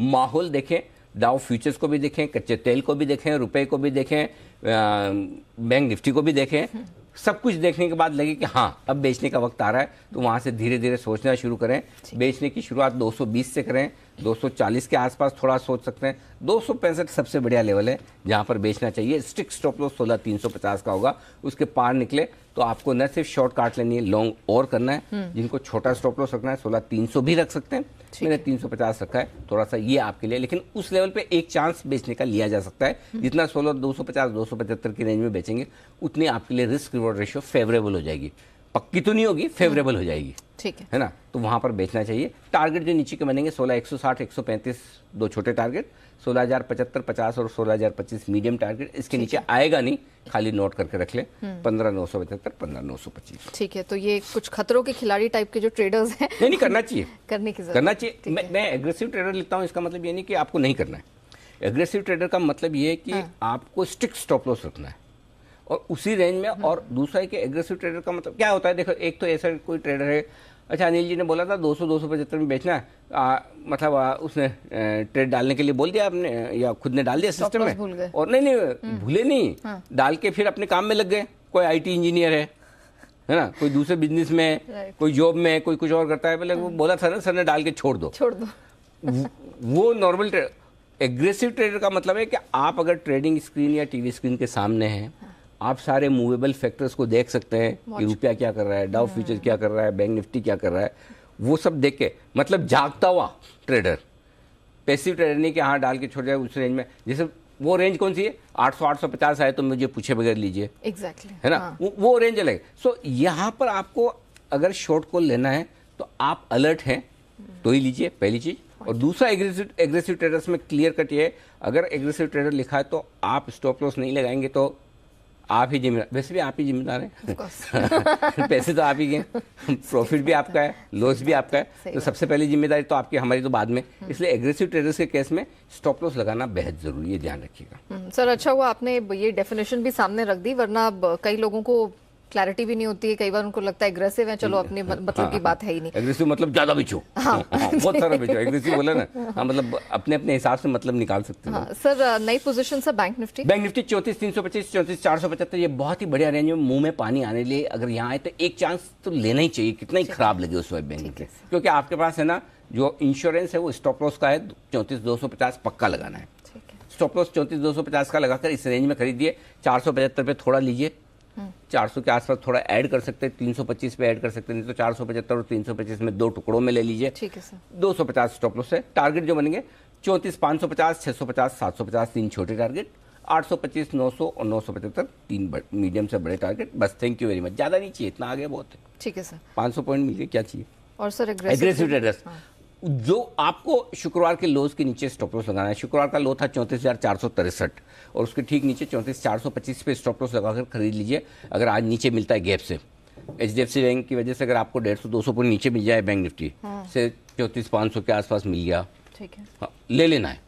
माहौल देखें, डाउ फ्यूचर्स को भी देखें, कच्चे तेल को भी देखें, रुपए को भी देखें, बैंक निफ्टी को भी देखें। सब कुछ देखने के बाद लगे कि हाँ अब बेचने का वक्त आ रहा है, तो वहां से धीरे धीरे सोचना शुरू करें। बेचने की शुरुआत 220 से करें 240 के आसपास थोड़ा सोच सकते हैं। 265 सबसे बढ़िया लेवल है जहां पर बेचना चाहिए। स्टिक स्टॉप लॉस 16350 का होगा, उसके पार निकले तो आपको न सिर्फ शॉर्ट काट लेनी है, लॉन्ग और करना है। जिनको छोटा स्टॉप लॉस रखना है 16300 भी रख सकते हैं, मैंने 350 रखा है, थोड़ा सा ये आपके लिए। लेकिन उस लेवल पे एक चांस बेचने का लिया जा सकता है। जितना 250 275 की रेंज में बेचेंगे उतनी आपके लिए रिस्क रिवॉर्ड रेशियो फेवरेबल हो जाएगी। पक्की तो नहीं होगी, फेवरेबल हो जाएगी, ठीक है ना। तो वहां पर बेचना चाहिए। टारगेट जो नीचे के बनेंगे 16160 135 दो छोटे टारगेट, 16075 50 और 16025 मीडियम टारगेट। इसके नीचे आएगा नहीं, खाली नोट करके रख ले। 15975 15925। ठीक है, तो ये कुछ खतरों के खिलाड़ी टाइप के जो ट्रेडर्स हैं नहीं करना चाहिए, करने की करना चाहिए। मैं एग्रेसिव ट्रेडर लिखता हूँ, इसका मतलब ये नहीं कि आपको नहीं करना है। एग्रेसिव ट्रेडर का मतलब ये है कि आपको स्ट्रिक्ट स्टॉप लॉस रखना है और उसी रेंज में। और दूसरा है कि एग्रेसिव ट्रेडर का मतलब क्या होता है, देखो एक तो ऐसा कोई ट्रेडर है, अच्छा अनिल जी ने बोला था 200-275 में बेचना है, मतलब उसने ट्रेड डालने के लिए बोल दिया आपने या खुद ने डाल दिया सिस्टम में, और नहीं भूले नहीं, डाल के फिर अपने काम में लग गए। कोई आईटी इंजीनियर है ना, कोई दूसरे बिजनेस में, कोई जॉब में, कोई कुछ और करता है, पहले वो बोला था ना सर ने डाल के छोड़ दो। वो नॉर्मल एग्रेसिव ट्रेडर का मतलब है कि आप अगर ट्रेडिंग स्क्रीन या टीवी स्क्रीन के सामने हैं, आप सारे मूवेबल फैक्टर्स को देख सकते हैं कि रुपया क्या कर रहा है, डाउ फ्यूचर क्या कर रहा है, बैंक निफ्टी क्या कर रहा है, वो सब देख के, मतलब जागता हुआ ट्रेडर। पैसिव ट्रेडर नहीं कि हाँ डाल के छोड़ जाए उस रेंज में। जैसे वो रेंज कौन सी है, 800-850 आए तो मुझे पूछे बगैर लीजिए, एग्जैक्टली है ना। वो रेंज अलग। सो यहाँ पर आपको अगर शॉर्ट कॉल लेना है तो आप अलर्ट हैं तो ही लीजिए, पहली चीज। और दूसरा एग्रेसिव ट्रेडर्स में क्लियर कट ये है, अगर एग्रेसिव ट्रेडर लिखा है तो आप स्टॉप लॉस नहीं लगाएंगे तो आप ही जिम्मेदार, वैसे भी आप ही जिम्मेदार हैं। पैसे तो आप ही के, प्रॉफिट भी आपका है, लॉस भी आपका है, तो सबसे पहली जिम्मेदारी तो आपकी, हमारी तो बाद में। इसलिए एग्रेसिव ट्रेडर्स के केस में स्टॉप लॉस लगाना बेहद जरूरी है, ध्यान रखिएगा। सर अच्छा हुआ आपने ये डेफिनेशन भी सामने रख दी, वरना अब कई लोगों को क्लैरिटी भी नहीं होती है, कई बार उनको लगता है एग्रेसिव है, चलो अपने मतलब की बात है ही नहीं। एग्रेसिव मतलब ज्यादा बेचो, बहुत सारा बेचो। एग्रेसिव बोला ना, मतलब अपने अपने हिसाब से मतलब निकाल सकते हैं। सर नई पोजीशन सर बैंक निफ्टी 34,325 34,475, ये बहुत ही बढ़िया रेंज में। मुंह में पानी आने लिए अगर यहाँ आए तो एक चांस तो लेना ही चाहिए, कितना ही खराब लगे उस वक्त बैंक निफ्टी, क्योंकि आपके पास है ना जो इंश्योरेंस है वो स्टॉप लॉस का है 34,250 पक्का लगाना है। स्टॉप लॉस 34,250 का लगाकर इस रेंज में खरीदिए। 475 पे थोड़ा लीजिए, 400 के आसपास थोड़ा ऐड कर सकते हैं, 325 पे ऐड कर सकते हैं, नहीं तो 475 और 325 में 2 टुकड़ों में ले लीजिए। ठीक है सर। 250 स्टॉप लॉस है। टारगेट जो बनेंगे 34,550 650 750 3 छोटे टारगेट, 825 900 और 975 3 मीडियम से बड़े टारगेट। बस थैंक यू वेरी मच, ज्यादा नहीं चाहिए, इतना आगे बहुत है। ठीक है सर, 500 पॉइंट मिल गए, क्या चाहिए। और सर एग्रेसिव ट्रेडर्स जो आपको शुक्रवार के लोज के नीचे स्टॉप लॉस लगाना है। शुक्रवार का लो था 34,463 और उसके ठीक नीचे 34,425 पे स्टॉप लॉस लगाकर खरीद लीजिए। अगर आज नीचे मिलता है गैप से, HDFC बैंक की वजह से अगर आपको 150-200 पॉइंट नीचे मिल जाए बैंक निफ्टी से 34,500 के आसपास मिल गया, ठीक है, हाँ, ले लेना है।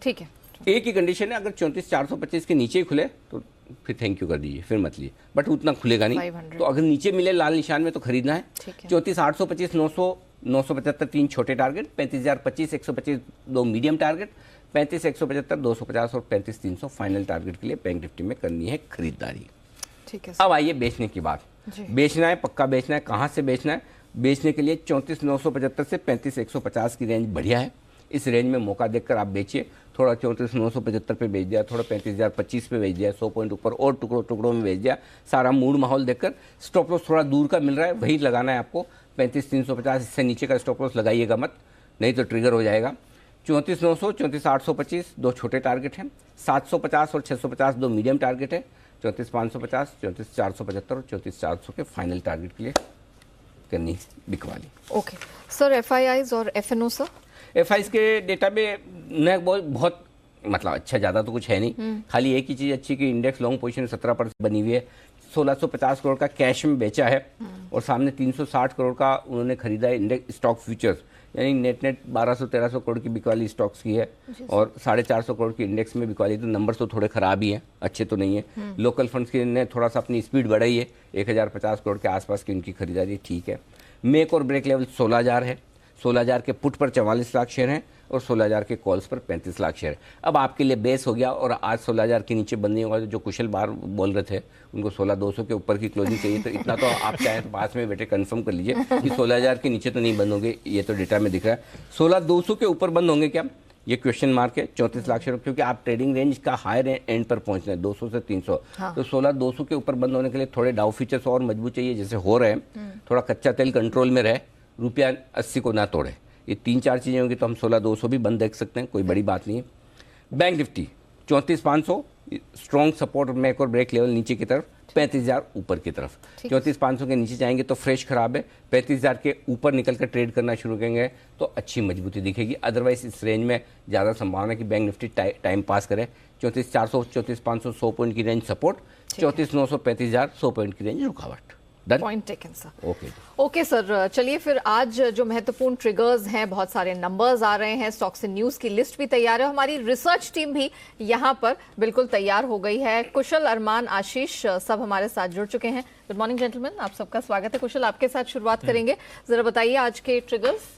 ठीक है, एक ही कंडीशन है, अगर 34,425 के नीचे ही खुले तो फिर थैंक यू कर दीजिए, फिर मत लिए, बट उतना खुलेगा नहीं। 500 तो अगर नीचे मिले लाल निशान में तो खरीदना है। 34,825 900 975 3 छोटे टारगेट, 35,025 125 2 मीडियम टारगेट, 35,175 250 और 35,300 फाइनल टारगेट के लिए बैंक निफ्टी में करनी है खरीदारी। ठीक है। अब आइए बेचने की बात। बेचना है, पक्का बेचना है, कहाँ से बेचना है। बेचने के लिए 34,975 से 35,150 की रेंज बढ़िया है। इस रेंज में मौका देखकर आप बेचिए। थोड़ा 34,975 पे बेच दिया, थोड़ा 35,025 पे बेच दिया, 100 पॉइंट ऊपर और टुकड़ों में बेच दिया। सारा मूड माहौल देखकर स्टॉप लॉस थोड़ा दूर का मिल रहा है, वही लगाना है आपको। 35,350 इससे नीचे का स्टॉप लॉस लगाइएगा मत, नहीं तो ट्रिगर हो जाएगा। 34,900 34,825 दो छोटे टारगेट हैं, 750 और 650 दो मीडियम टारगेट है, 34,550 34,475 और 34,400 के फाइनल टारगेट के लिए करनी बिकवा ली। ओके सर, FIIs और FNO सर। FIs के डेटा में न बहुत मतलब अच्छा, ज़्यादा तो कुछ है नहीं। खाली एक ही चीज़ अच्छी कि इंडेक्स लॉन्ग पोजीशन 17% बनी हुई है। 1650 करोड़ का कैश में बेचा है और सामने 360 करोड़ का उन्होंने खरीदा है इंडेक्स स्टॉक फ्यूचर्स, यानी नेट 1200-1300 करोड़ की बिकवाली स्टॉक्स की है और 450 करोड़ की इंडेक्स में बिकवाली। तो नंबर तो थोड़े खराब ही हैं, अच्छे तो नहीं है। लोकल फंड्स की ने थोड़ा सा अपनी स्पीड बढ़ाई है, 1050 करोड़ के आसपास की उनकी खरीदारी ठीक है। मेक और ब्रेक लेवल 16,000 है। 16,000 के पुट पर 44 लाख शेयर हैं और 16,000 के कॉल्स पर 35 लाख शेयर। अब आपके लिए बेस हो गया और आज 16,000 के नीचे बंद नहीं होगा। जो कुशल बार बोल रहे थे उनको 16,200 के ऊपर की क्लोजिंग चाहिए, तो इतना तो आप चाहें तो पास में बैठे कंफर्म कर लीजिए कि 16,000 के नीचे तो नहीं बंद होंगे। ये तो डेटा में दिख रहा है। 16,200 के ऊपर बंद होंगे क्या, ये क्वेश्चन मार्क है। 34 लाख शेयर, क्योंकि आप ट्रेडिंग रेंज का हायर एंड पर पहुंच रहे हैं 200 से 300। हाँ। तो 16,200 के ऊपर बंद होने के लिए थोड़े डाउ फीचर्स और मजबूत चाहिए, जैसे हो रहे हैं। थोड़ा कच्चा तेल कंट्रोल में रहे, रुपया 80 को ना तोड़े। ये 3-4 चीज़ें होंगी तो हम 16,200 भी बंद देख सकते हैं, कोई बड़ी बात नहीं है। Bank Nifty 34,500 strong support, make और ब्रेक लेवल नीचे की तरफ, 35,000 ऊपर की तरफ। 34,500 के नीचे जाएंगे तो फ्रेश खराब है। 35,000 के ऊपर निकल कर ट्रेड करना शुरू करेंगे तो अच्छी मजबूती दिखेगी। अदरवाइज इस रेंज में ज़्यादा संभावना है कि बैंक निफ्टी टाइम पास करे। 34,400 34,500 100 पॉइंट की रेंज सपोर्ट, 34,900 35,000 100 पॉइंट की रेंज रुकावट। Point taken sir. Okay sir, चलिए फिर आज जो महत्वपूर्ण ट्रिगर्स हैं, बहुत सारे नंबर्स आ रहे हैं, स्टॉक्स इन न्यूज की लिस्ट भी तैयार है, हमारी रिसर्च टीम भी यहाँ पर बिल्कुल तैयार हो गई है। कुशल, अरमान, आशीष सब हमारे साथ जुड़ चुके हैं। गुड मॉर्निंग जेंटलमैन, आप सबका स्वागत है। कुशल, आपके साथ शुरुआत करेंगे, जरा बताइए आज के ट्रिगर्स।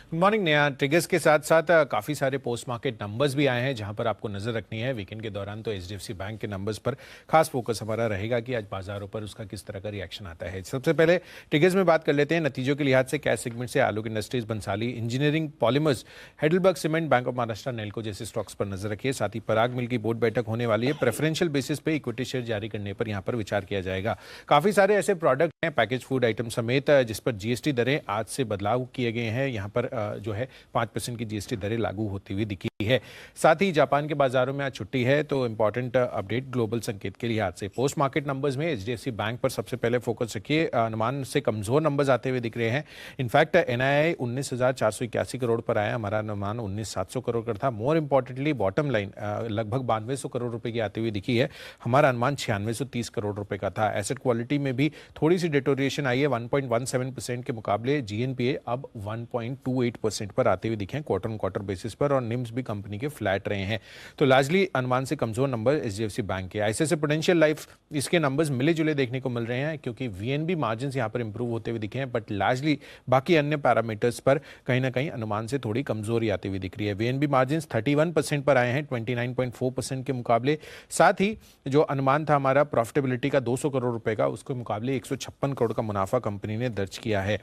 गुड मॉर्निंग नया। ट्रिगर्स के साथ साथ काफ़ी सारे पोस्ट मार्केट नंबर्स भी आए हैं जहां पर आपको नजर रखनी है। वीकेंड के दौरान तो एचडीएफसी बैंक के नंबर्स पर खास फोकस हमारा रहेगा कि आज बाजारों पर उसका किस तरह का रिएक्शन आता है। सबसे पहले ट्रिगर्स में बात कर लेते हैं नतीजों के लिहाज से। कैश सेगमेंट से Alok industries, Bansali engineering, polymers, Heidelberg cement, bank of Maharashtra, Nelco जैसे स्टॉक्स पर नजर रखिए। साथ ही पराग मिल की बोर्ड बैठक होने वाली है। प्रेफरेंशियल बेसिस पे इक्विटी शेयर जारी करने पर यहाँ पर विचार किया जाएगा। काफ़ी सारे ऐसे प्रोडक्ट हैं पैकेज फूड आइटम समेत जिस पर जीएसटी दरें आज से बदलाव किए गए हैं। यहाँ पर जो है 5% की जीएसटी दरें लागू होती हुई दिखी है। साथ ही जापान के बाजारों में आज छुट्टी है तो इंपॉर्टेंट अपडेट ग्लोबल संकेत के लिहाज से। पोस्ट मार्केट नंबर्स में एचडीएफसी बैंक पर सबसे पहले फोकस रखिए। अनुमान से कमजोर नंबर्स आते हुए दिख रहे हैं। इनफैक्ट एनआईआई 19,481 करोड़ पर आया, हमारा अनुमान 19,700 करोड़ का था। मोर इंपॉर्टेंटली बॉटम लाइन लगभग 9200 करोड़ रुपए की आती हुई दिखी है, हमारा अनुमान 9630 करोड़ रुपए का था। एसेट क्वालिटी में भी थोड़ी सी डिटोरिएशन आई है, 1.17% के मुकाबले जीएनपीए अब 1.28% पर आते हुए दिखे क्वार्टर ऑन क्वार्टर बेसिस पर, और निम्स भी कंपनी के फ्लैट रहे हैं। तो लार्जली अनुमान से कमजोर नंबर एचडीएफसी बैंक के। आईसीआईसीआई प्रूडेंशियल लाइफ, इसके नंबर्स मिले जुले देखने को मिल रहे हैं क्योंकि वीएनबी मार्जिन्स यहां पर इंप्रूव होते हुए दिखे हैं, बट लार्जली बाकी अन्य पैरामीटर्स पर कहीं ना कहीं अनुमान से थोड़ी कमजोरी आती हुई दिख रही है। वीएनबी मार्जिन्स 31% पर आए हैं 29.4% के मुकाबले। साथ ही जो अनुमान था हमारा प्रॉफिटेबिलिटी का 200 करोड़ रुपए का, उसके मुकाबले 156 करोड़ का मुनाफा कंपनी ने दर्ज किया है।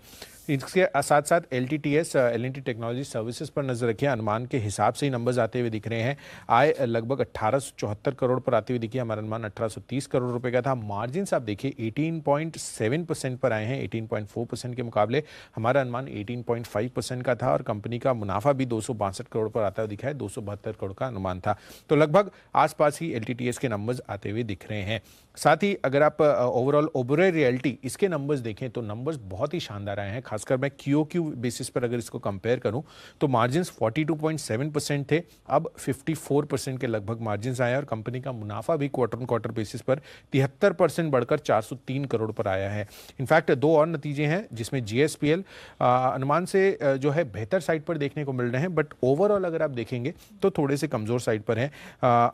इसके साथ साथ एलटीटीएस एल&टी टेक्नोलॉजी सर्विसेज पर नजर रखिए। अनुमान के हिसाब से ही नंबर्स आते हुए दिख रहे हैं। आय लगभग 1874 करोड़ पर आती हुई दिखी, हमारा अनुमान 1830 करोड़ रुपए का था। मार्जिन्स आप देखिए 18.7% पर आए हैं 18.4% के मुकाबले, हमारा अनुमान 18.5% का था, और कंपनी का मुनाफा भी 262 करोड़ पर आता हुआ दिखा है, 272 करोड़ का अनुमान था। तो लगभग आसपास ही एलटीटीएस के नंबर्स आते हुए दिख रहे हैं। साथ ही अगर आप ओवरऑल ओबेरॉय रियल्टी इसके नंबर्स देखें तो नंबर्स बहुत ही शानदार आए हैं। खासकर मैं क्यूओक्यू बेसिस पर अगर इसको कंपेयर करूं तो मार्जिन्स 42.7% थे, अब 54% के लगभग मार्जिन्स आए, और कंपनी का मुनाफा भी क्वार्टर ऑन क्वार्टर बेसिस पर 73% बढ़कर 403 करोड़ पर आया है। इनफैक्ट दो और नतीजे हैं जिसमें जीएसपीएल अनुमान से जो है बेहतर साइड पर देखने को मिल रहे हैं, बट ओवरऑल अगर आप देखेंगे तो थोड़े से कमजोर साइड पर है।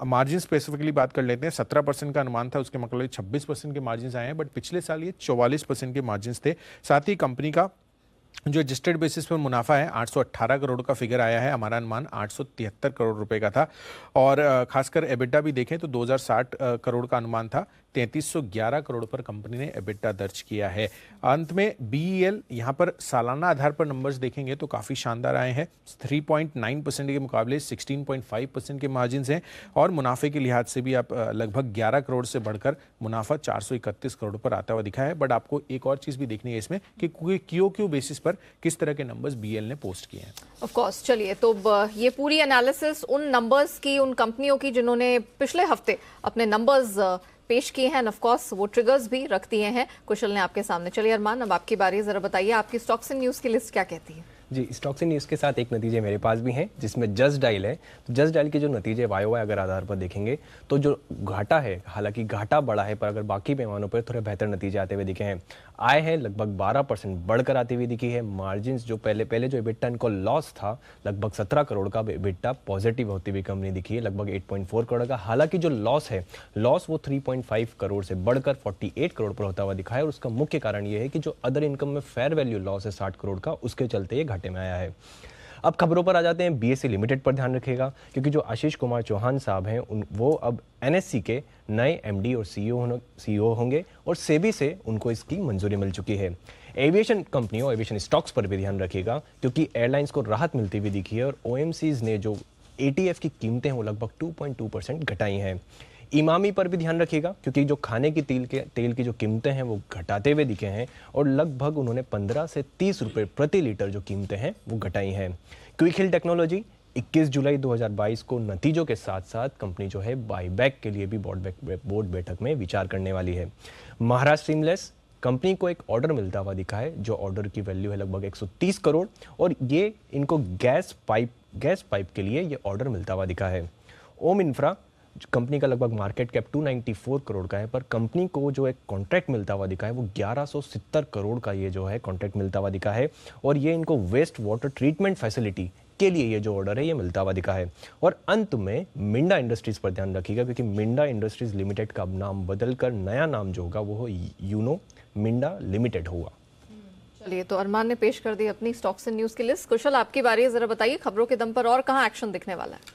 मार्जिन स्पेसिफिकली बात कर लेते हैं, 17% का अनुमान था, उसके मुकाबले 26% के मार्जिन आए हैं, बट पिछले साल ये 44% के मार्जिन थे। साथ ही कंपनी का जो रजिस्टर्ड बेसिस पर मुनाफा है 818 करोड़ का फिगर आया है, हमारा अनुमान 873 करोड़ रुपए का था। और खासकर एबिटा भी देखें तो 2060 करोड़ का अनुमान था, 3311 करोड़ पर कंपनी ने एबिटा दर्ज किया है। अंत में बीईएल, यहाँ पर सालाना आधार पर नंबर्स देखेंगे तो काफ़ी शानदार आए हैं। 3.9% के मुकाबले 16.5% के मार्जिन हैं, और मुनाफे के लिहाज से भी आप लगभग 11 करोड़ से बढ़कर मुनाफा 431 करोड़ पर आता हुआ दिखा है। बट आपको एक और चीज़ भी देखनी है इसमें कि क्यूओक्यू बेसिस पर किस तरह के नंबर्स बीईएल ने पोस्ट किए हैं। ऑफ कोर्स, चलिए तो ये पूरी एनालिसिस उन नंबर्स की, उन कंपनियों की जिन्होंने पिछले हफ्ते अपने नंबर्स पेश किए हैं, ऑफ कोर्स वो ट्रिगर्स भी रख दिए हैं कुशल ने आपके सामने। चलिए अरमान, अब आपकी बारी, जरा बताइए आपकी स्टॉक्स इन न्यूज़ की लिस्ट क्या कहती है। जी, स्टॉक्स इन न्यूज़ के साथ एक नतीजे मेरे पास भी हैं जिसमें जस्ट डायल है। तो जस्ट डायल के जो नतीजे वाई अगर आधार पर देखेंगे तो जो घाटा है, हालांकि घाटा बढ़ा है पर अगर बाकी पैमानों पर थोड़े बेहतर नतीजे आते हुए दिखे हैं। आय है लगभग 12% बढ़कर आती हुई दिखी है। मार्जिन जो पहले जो एबिटा इनको लॉस था लगभग 17 करोड़ का एबिटा पॉजिटिव होती हुई कंपनी दिखी है, लगभग 8.4 करोड़ का। हालांकि जो लॉस है, लॉस वो 3.5 करोड़ से बढ़कर 48 करोड़ पर होता हुआ दिखा है, और उसका मुख्य कारण ये है कि जो अदर इनकम में फेयर वैल्यू लॉस है 60 करोड़ का, उसके चलते ये घाटे में आया है। अब खबरों पर आ जाते हैं। बीएसई लिमिटेड पर ध्यान रखिएगा, क्योंकि जो आशीष कुमार चौहान साहब हैं वो अब एनएससी के नए एमडी और सीईओ होंगे और सेबी से उनको इसकी मंजूरी मिल चुकी है। एविएशन कंपनियों, एविएशन स्टॉक्स पर भी ध्यान रखिएगा, क्योंकि एयरलाइंस को राहत मिलती हुई दिखी है और ओएमसीज ने जो एटीएफ की कीमतें हैं वो लगभग 2.2% घटाई हैं। इमामी पर भी ध्यान रखिएगा, क्योंकि जो खाने की तेल की जो कीमतें हैं वो घटाते हुए दिखे हैं और लगभग उन्होंने 15 से 30 रुपए प्रति लीटर जो कीमतें हैं वो घटाई हैं। क्विक हिल टेक्नोलॉजी 21 जुलाई 2022 को नतीजों के साथ साथ कंपनी जो है बाईबैक के लिए भी बोर्ड बैठक में विचार करने वाली है। महाराष्ट्र स्टीमलेस कंपनी को एक ऑर्डर मिलता हुआ दिखा है, जो ऑर्डर की वैल्यू है लगभग 130 करोड़ और ये इनको गैस पाइप के लिए ये ऑर्डर मिलता हुआ दिखा है। ओम इंफ्रा कंपनी का लगभग मार्केट कैप 294 करोड़ का है, पर कंपनी को जो एक कॉन्ट्रैक्ट मिलता हुआ दिखा है वो 1170 करोड़ का ये जो है कॉन्ट्रैक्ट मिलता हुआ दिखा है और ये इनको वेस्ट वाटर ट्रीटमेंट फैसिलिटी के लिए ये जो ऑर्डर है ये मिलता हुआ दिखा है। और अंत में मिंडा इंडस्ट्रीज पर ध्यान रखिएगा, क्योंकि मिंडा इंडस्ट्रीज लिमिटेड का अब नाम बदलकर नया नाम जो होगा वो यूनो मिंडा लिमिटेड होगा। चलिए, तो अरमान ने पेश कर दी अपनी स्टॉक्स एंड न्यूज की लिस्ट। कुशल, आपकी बारी है, जरा बताइए खबरों के दम पर और कहां एक्शन दिखने वाला है?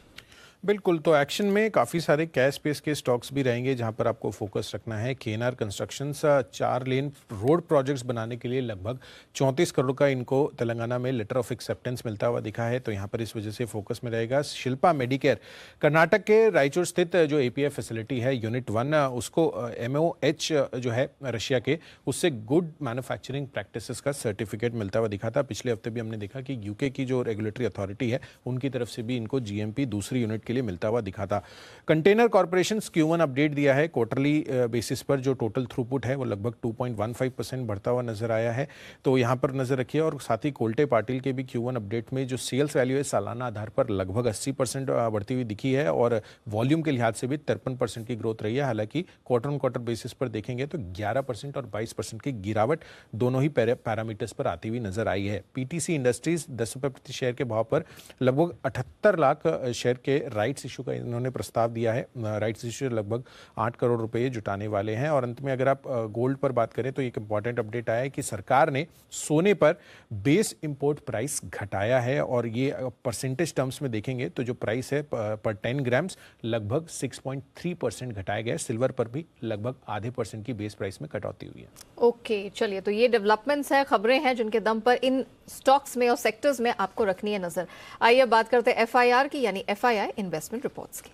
बिल्कुल, तो एक्शन में काफ़ी सारे कैश स्पेस के स्टॉक्स भी रहेंगे जहां पर आपको फोकस रखना है। KNR constructions 4 lane road projects बनाने के लिए लगभग 34 करोड़ का इनको तेलंगाना में लेटर ऑफ एक्सेप्टेंस मिलता हुआ दिखा है, तो यहां पर इस वजह से फोकस में रहेगा। शिल्पा मेडिकेयर कर्नाटक के रायचूर स्थित जो एपीएफ फैसिलिटी है यूनिट 1, उसको एमओएच जो है रशिया के, उससे गुड मैन्युफैक्चरिंग प्रैक्टिसेस का सर्टिफिकेट मिलता हुआ दिखा था। पिछले हफ्ते भी हमने देखा कि यूके की जो रेगुलेटरी अथॉरिटी है उनकी तरफ से भी इनको जीएमपी दूसरी यूनिट के लिए मिलता हुआ दिखा था। कंटेनर कॉर्पोरेशन Q1 अपडेट दिया है। क्वार्टरली बेसिस पर जो टोटल थ्रूपुट है वो लगभग 2.15% बढ़ता हुआ नजर आया है, तो यहां पर नजर रखिए। और साथ ही कोल्टे पाटिल के भी Q1 अपडेट में जो सेल्स वैल्यू है सालाना आधार पर लगभग 80% बढ़ती हुई दिखी है और वॉल्यूम के लिहाज से भी 53% की ग्रोथ रही है। हालांकि क्वार्टर ऑन क्वार्टर बेसिस पर देखेंगे तो 11% और 22% की गिरावट दोनों ही पैरामीटर्स पर आती हुई नजर आई है। पीटीसी इंडस्ट्रीज 10 रुपए प्रति शेयर के भाव पर लगभग 78 लाख शेयर के राइट्स इशू का इन्होंने प्रस्ताव दिया है। राइट्स इशू लगभग 8 करोड़ रुपए जुटाने वाले हैं। और अंत में अगर आप गोल्ड पर बात करें तो एक इंपॉर्टेंट अपडेट आया है कि सरकार ने सोने पर बेस इंपोर्ट प्राइस घटाया है और ये परसेंटेज टर्म्स में देखेंगे तो जो प्राइस है पर 10 ग्राम्स लगभग 6.3% घटाया गया है। सिल्वर पर भी लगभग आधे % की बेस प्राइस में कटौती हुई है। ओके, चलिए, तो ये डेवलपमेंट्स हैं, खबरें हैं जिनके दम पर इन स्टॉक्स में और सेक्टर्स में आपको रखनी है नजर। आइए बात करते हैं एफआईआर की, यानी एफआईआई इन्वेस्टमेंट रिपोर्ट्स की।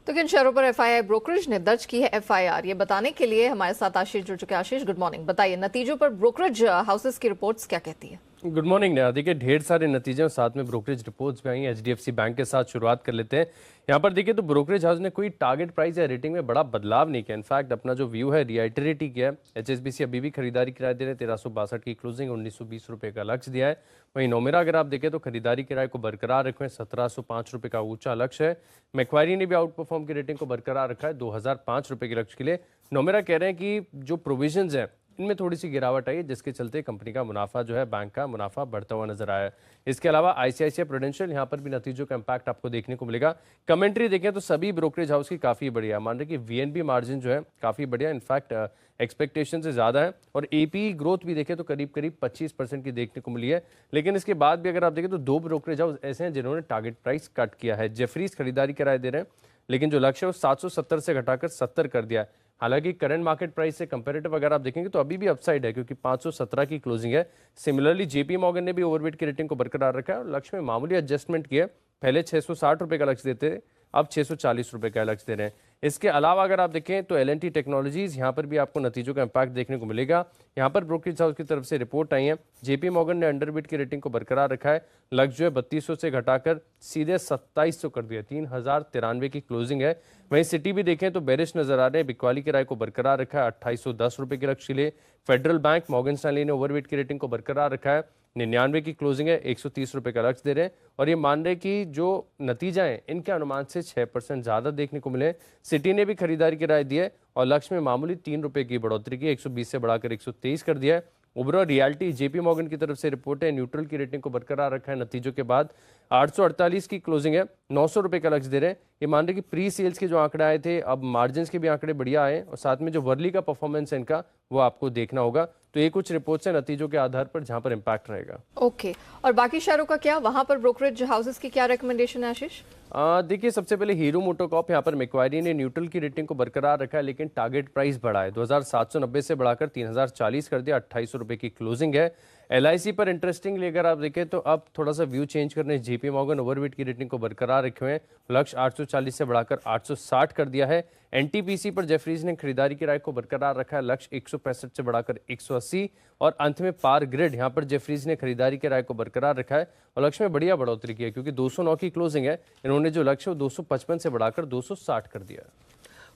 तो किन शेयरों पर एफआईआई ब्रोकरेज ने दर्ज की है एफआईआर, ये बताने के लिए हमारे साथ आशीष जुड़ चुके हैं। आशीष, गुड मॉर्निंग। बताइए नतीजों पर ब्रोकरेज हाउसेस की रिपोर्ट्स क्या कहती है? Good morning Neha. देखिए, ढेर सारे नतीजे और साथ में ब्रोकरेज रिपोर्ट्स भी आई हैं। एचडीएफसी बैंक के साथ शुरुआत कर लेते हैं। यहाँ पर देखिए तो ब्रोकरेज हाउस ने कोई टारगेट प्राइस या रेटिंग में बड़ा बदलाव नहीं किया। इनफैक्ट अपना जो व्यू है रिआइटरेट ही किया है। एचएसबीसी अभी भी खरीदारी किराए दे रहे हैं, 1362 की क्लोजिंग, 1920 रुपये का लक्ष्य दिया है। वहीं नोमेरा अगर आप देखें तो खरीदारी किराए को बरकरार रखे, 1705 रुपये का ऊंचा लक्ष्य है। मैक्वारी ने भी आउट परफॉर्म की रेटिंग को बरकरार रखा है 2005 रुपये के लक्ष्य के लिए। नोमेरा कह रहे हैं कि जो प्रोविजंस हैं इनमें थोड़ी सी गिरावट आई है, जिसके चलते कंपनी का मुनाफा जो है, बैंक का मुनाफा बढ़ता हुआ नजर आया है। इसके अलावा आईसीआईसीआई प्रूडेंशियल, यहाँ पर भी नतीजों का इंपैक्ट आपको देखने को मिलेगा। कमेंट्री देखें तो सभी ब्रोकरेज हाउस की काफी बढ़िया, मान रहे कि वीएनबी मार्जिन जो है काफी बढ़िया, इनफैक्ट एक्सपेक्टेशन से ज्यादा है। और एपी ग्रोथ भी देखें तो करीब करीब 25% की देखने को मिली है। लेकिन इसके बाद भी अगर आप देखें तो 2 ब्रोकरेज हाउस ऐसे हैं जिन्होंने टारगेट प्राइस कट किया है। जेफरीज खरीदारी किराए दे रहे हैं, लेकिन जो लक्ष्य है वो 770 से घटाकर 70 कर दिया है। हालांकि करंट मार्केट प्राइस से कंपैरेटिव अगर आप देखेंगे तो अभी भी अपसाइड है, क्योंकि 517 की क्लोजिंग है। सिमिलरली जेपी मॉर्गन ने भी ओवरवेट की रेटिंग को बरकरार रखा है और लक्ष्य में मामूली एडजस्टमेंट किया। पहले 660 रुपये का लक्ष्य देते थे, अब 640 रुपये का लक्ष्य दे रहे हैं। इसके अलावा अगर आप देखें तो एल&टी टेक्नोलॉजीज, यहाँ पर भी आपको नतीजों का इंपैक्ट देखने को मिलेगा। यहाँ पर ब्रोकरेज हाउस की तरफ से रिपोर्ट आई है। जेपी मॉर्गन ने अंडरबिट की रेटिंग को बरकरार रखा है। लक्ष्य जो है 3200 से घटाकर सीधे 2700 कर दिया, 3093 की क्लोजिंग है। वहीं सिटी भी देखें तो बेरिश नजर आ रहे हैं, बिकवाली किराए को बरकरार रखा है 2810 रुपये के लक्ष्य के लिए। फेडरल बैंक, मॉर्गन स्टैनली ने ओवरवेट की रेटिंग को बरकरार रखा है, 99 की क्लोजिंग है, 130 रुपये का लक्ष्य दे रहे हैं। और ये मान रहे कि जो नतीजा है इनके अनुमान से 6% ज्यादा देखने को मिले। सिटी ने भी खरीदारी की राय दी है और लक्ष्य में मामूली 3 रुपये की बढ़ोतरी की, 120 से बढ़ाकर 123 कर दिया है। ओवरऑल रियलिटी जेपी मॉर्गन की तरफ से रिपोर्ट है, न्यूट्रल की रेटिंग को बरकरार रखा है नतीजों के बाद। 848 की क्लोजिंग है, 900 रुपए का लक्ष्य दे रहे हैं। ये मान रहे कि प्री सेल्स के जो आंकड़े आए थे, अब मार्जिन के भी आंकड़े बढ़िया आए और साथ में जो वर्ली का परफॉर्मेंस है इनका वो आपको देखना होगा। तो ये कुछ रिपोर्ट्स हैं नतीजों के आधार पर जहां पर इम्पैक्ट रहेगा। ओके, और बाकी शेयरों का क्या, वहां पर ब्रोकरेज हाउसेस की क्या रिकमेंडेशन है आशीष? देखिए, सबसे पहले हीरो मोटोकॉर्प, यहाँ पर मैक्वारी ने न्यूट्रल की रेटिंग को बरकरार रखा है, लेकिन टारगेट प्राइस बढ़ा है, 2790 से बढ़ाकर 3040 कर दिया, 2800 रुपए की क्लोजिंग है। LIC पर इंटरेस्टिंगली अगर आप देखें तो अब थोड़ा सा व्यू चेंज करने JP मॉर्गन ओवरवेट की रेटिंग को बरकरार रखे हुए हैं, लक्ष्य 840 से बढ़ाकर 860 कर दिया है। NTPC पर जेफरीज ने खरीदारी की राय को बरकरार रखा है, लक्ष्य 165 से बढ़ाकर 180। और अंत में पार ग्रिड, यहाँ पर जेफरीज ने खरीदारी की राय को बरकरार रखा है और लक्ष्य में बढ़िया बढ़ोतरी की है, क्योंकि 209 की क्लोजिंग है, इन्होंने जो लक्ष्य वो 255 से बढ़ाकर 260 कर दिया।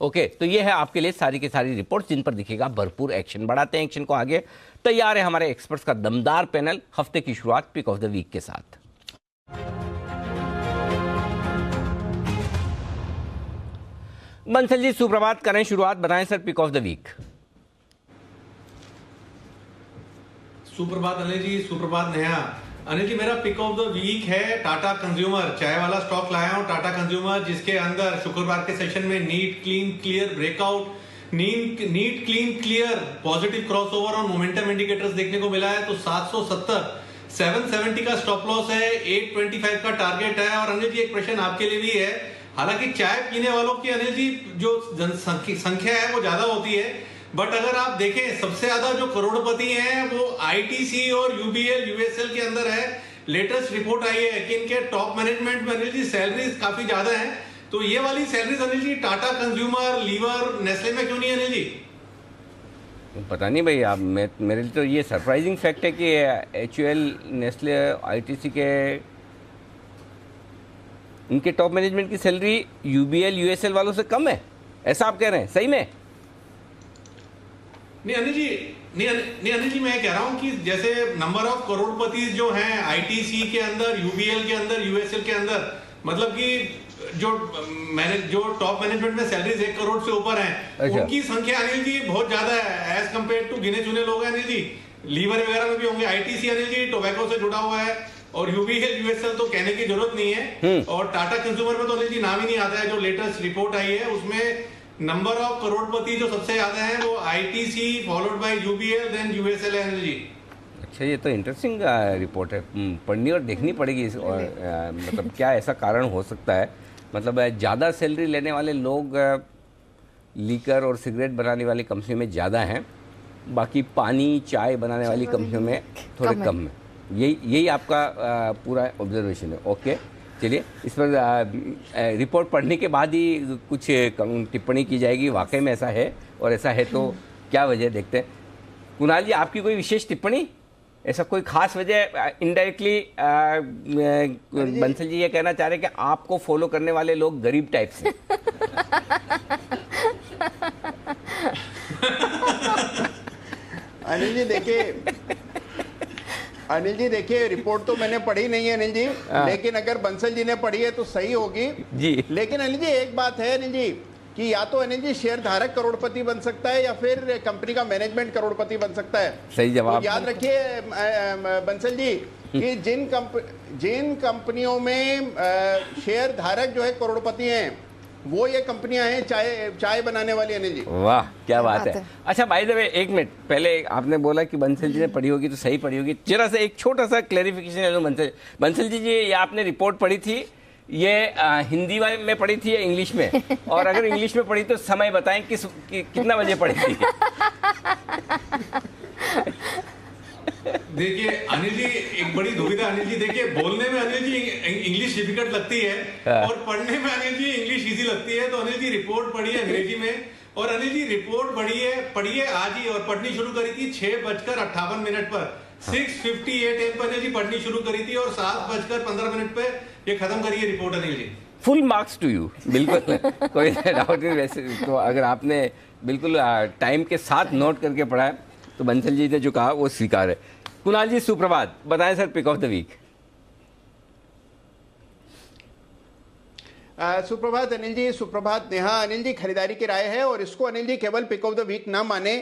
ओके, तो ये है आपके लिए सारी की सारी रिपोर्ट जिन पर दिखेगा भरपूर एक्शन। बढ़ाते हैं एक्शन को आगे। तैयार है हमारे एक्सपर्ट्स का दमदार पैनल हफ्ते की शुरुआत पिक ऑफ द वीक के साथ। बंसल जी सुप्रभात, करें शुरुआत, बताएं sir pick of the week. सुप्रभात अनिल जी, सुप्रभात नेहा। अनिल जी, मेरा पिक ऑफ द वीक है टाटा कंज्यूमर, चाय वाला स्टॉक लाया हूं टाटा कंज्यूमर, जिसके अंदर शुक्रवार के सेशन में neat clean clear breakout, neat clean clear positive crossover और मोमेंटम इंडिकेटर्स देखने को मिला है। तो 770 770 का स्टॉप लॉस है, 825 का टारगेट है। और अनिल जी एक प्रश्न आपके लिए भी है, हालांकि चाय पीने वालों की अनिल जी जो संख्या है वो ज्यादा होती है, बट अगर आप देखें सबसे ज्यादा जो करोड़पति हैं वो ITC और UBL USL के अंदर है। लेटेस्ट रिपोर्ट आई है कि इनके टॉप मैनेजमेंट में अनिल जी सैलरीज काफी ज्यादा हैं। तो ये वाली salaries Anil ji Tata consumer, liver, Nestle में क्यों नहीं है अनिल जी? पता नहीं भाई, आप मेरे लिए तो ये सरप्राइजिंग फैक्ट है कि HUL, नेस्ले, ITC के इनके टॉप मैनेजमेंट की सैलरी UBL USL वालों से कम है, ऐसा आप कह रहे हैं? सही में? नहीं अनिल जी, मैं कह रहा हूं कि जैसे नंबर ऑफ करोड़पति जो हैं ITC के अंदर, UBL के अंदर, USL के अंदर, मतलब कि जो टॉप मैनेजमेंट में सैलरीज 1 करोड़ से ऊपर हैं, अच्छा। उनकी संख्या अनिल जी बहुत ज्यादा है एज कंपेयर टू गिने चुने लोग हैं अनिल जी। लीवर वगैरह में भी होंगे। ITC अनिल जी टोबैको से जुड़ा हुआ है और UBL USL तो कहने की जरूरत नहीं है। और टाटा कंज्यूमर में तो अनिल जी नाम ही नहीं आता है। जो लेटेस्ट रिपोर्ट आई है उसमें नंबर ऑफ करोड़पति जो सबसे ज्यादा है वो ITC followed by UBL then USL है अनिल जी। अच्छा, ये तो इंटरेस्टिंग रिपोर्ट है, पढ़नी और देखनी पड़ेगी मतलब क्या ऐसा कारण हो सकता है? मतलब ज़्यादा सैलरी लेने वाले लोग लीकर और सिगरेट बनाने वाली कंपनी में ज़्यादा हैं, बाकी पानी चाय बनाने वाली कंपनियों में थोड़े कम है। यही आपका पूरा ऑब्जर्वेशन है। ओके, चलिए इस पर रिपोर्ट पढ़ने के बाद ही कुछ टिप्पणी की जाएगी, वाकई में ऐसा है और ऐसा है तो क्या वजह, देखते हैं। कुणाल जी, आपकी कोई विशेष टिप्पणी, ऐसा कोई खास वजह? इनडायरेक्टली बंसल जी ये कहना चाह रहे हैं कि आपको फॉलो करने वाले लोग गरीब टाइप से। अनिल जी देखिए, रिपोर्ट तो मैंने पढ़ी नहीं है अनिल जी, लेकिन अगर बंसल जी ने पढ़ी है तो सही होगी जी। लेकिन अनिल जी एक बात है अनिल जी कि या तो अनिल जी शेयर धारक करोड़पति बन सकता है या फिर कंपनी का मैनेजमेंट करोड़पति बन सकता है। सही जवाब। तो याद रखिए बंसल जी कि जिन कंपनियों में शेयर धारक जो है करोड़पति हैं वो ये कंपनियां हैं चाय बनाने वाली अनिल जी। वाह, क्या बात है। अच्छा बाय द वे, एक मिनट पहले आपने बोला कि बंसल जी ने पढ़ी होगी तो सही पढ़ी होगी, जरा सा एक छोटा सा क्लैरिफिकेशन ले लो बंसल जी। ये आपने रिपोर्ट पढ़ी थी, ये हिंदी में पढ़ी थी या इंग्लिश में? और अगर इंग्लिश में पढ़ी तो समय बताएं कितना बजे पढ़ी थी? देखिए अनिल जी, एक बड़ी दुविधा अनिल जी। देखिए बोलने में अनिल जी इंग्लिश डिफिकल्ट लगती है और पढ़ने में अनिल जी इंग्लिश इजी लगती है। तो अनिल जी रिपोर्ट पढ़ी है अंग्रेजी में और अनिल जी रिपोर्ट पढ़ी है आज ही और पढ़नी शुरू करी थी 6:58 पर। 6:58 AM पर अनिल जी पढ़नी शुरू करी थी और 7:15 पे ये खत्म करी है report Anil ji. Full marks to you, बिल्कुल कोई डाउट नहीं। वैसे तो अगर आपने बिल्कुल टाइम के साथ नोट करके पढ़ा है तो बंसल जी ने जो कहा वो स्वीकार है। कुणाल जी सुप्रभात, बताएं sir pick of the week. सुप्रभात अनिल जी, सुप्रभात नेहा। अनिल जी खरीदारी की राय है और इसको अनिल जी केवल पिक ऑफ द वीक ना माने,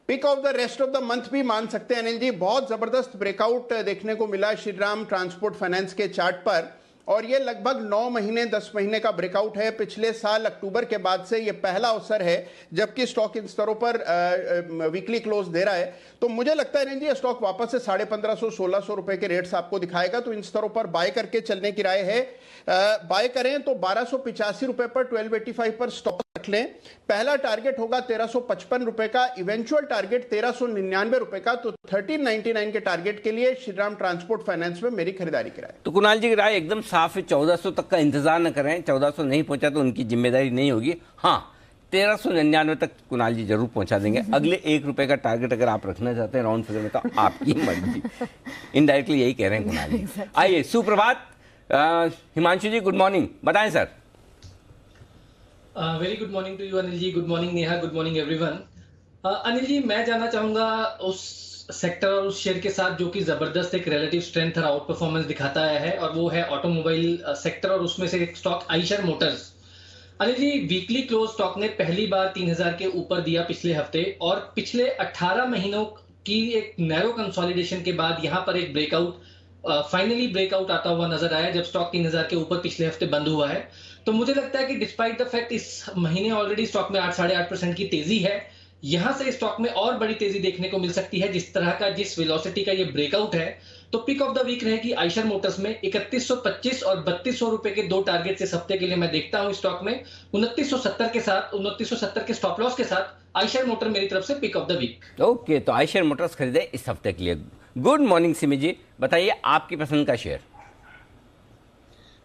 pick of the rest of the month भी मान सकते हैं अनिल जी। बहुत जबरदस्त ब्रेकआउट देखने को मिला श्रीराम ट्रांसपोर्ट फाइनेंस के चार्ट पर और ये लगभग 9 महीने 10 महीने का ब्रेकआउट है। पिछले साल अक्टूबर के बाद से ये पहला अवसर है जबकि स्टॉक इन स्तरों पर वीकली क्लोज दे रहा है। तो मुझे लगता है अनिल जी ये स्टॉक वापस से 1550-1600 रुपए के रेट्स आपको दिखाएगा, तो इन स्तरों पर बाय करके चलने की राय है। बाय करें तो 1285 रुपए पर 1285 पर स्टॉप रख लें। पहला टारगेट होगा 1355 रुपए का, इवेंचुअल टारगेट 1399 रुपए का। तो 1399 के टारगेट के लिए श्रीराम ट्रांसपोर्ट फाइनेंस में मेरी खरीदारी की राय। तो कुणाल जी की राय एकदम साफ है, 1400 तक का इंतजार न करें। 1400 नहीं पहुंचा तो उनकी जिम्मेदारी नहीं होगी। हाँ, 1399 तक कुणाल जी जरूर पहुंचा देंगे। अगले 1 रुपए का टारगेट अगर आप रखना चाहते हैं राउंड फिगर में तो आपकी मर्जी। इनडायरेक्टली यही कह रहे हैं कुणाल जी। आइए, सुप्रभात हिमांशु जी, गुड मॉर्निंग, बताएं sir. Very good morning to you Anil ji, good morning Neha, good morning everyone. Anil ji, मैं जानना चाहूंगा उस सेक्टर और उस शेयर के साथ जो कि जबरदस्त एक रिलेटिव स्ट्रेंथ और आउट परफॉर्मेंस दिखाता है, और वो है ऑटोमोबाइल सेक्टर, और उसमें से एक stock Eicher Motors. Anil ji, weekly close stock ने पहली बार 3000 के ऊपर दिया पिछले हफ्ते, और पिछले 18 महीनों की एक नैरो कंसोलिडेशन के बाद यहाँ पर एक ब्रेकआउट, फाइनली ब्रेकआउट आता हुआ नजर आया जब स्टॉक 3000 के ऊपर पिछले हफ्ते बंद हुआ है। तो मुझे लगता है कि डिस्पाइट द फैक्ट इस महीने ऑलरेडी स्टॉक में 8-8.5% की तेजी है, यहां से स्टॉक में और बड़ी तेजी देखने को मिल सकती है जिस तरह का, जिस वेलोसिटी का ये ब्रेकआउट है। तो पिक ऑफ द वीक रहेगी आइशर मोटर्स में। 3125 और 3200 रुपए के दो टारगेट इस हफ्ते के लिए मैं देखता हूं स्टॉक में। 2970 के साथ, 2970 के स्टॉप लॉस के साथ आइशर मोटर मेरी तरफ से pick of the week. Okay, तो आइशर मोटर्स खरीदे इस हफ्ते के लिए। गुड मॉर्निंग सिमी जी, बताइए आपकी पसंद का share.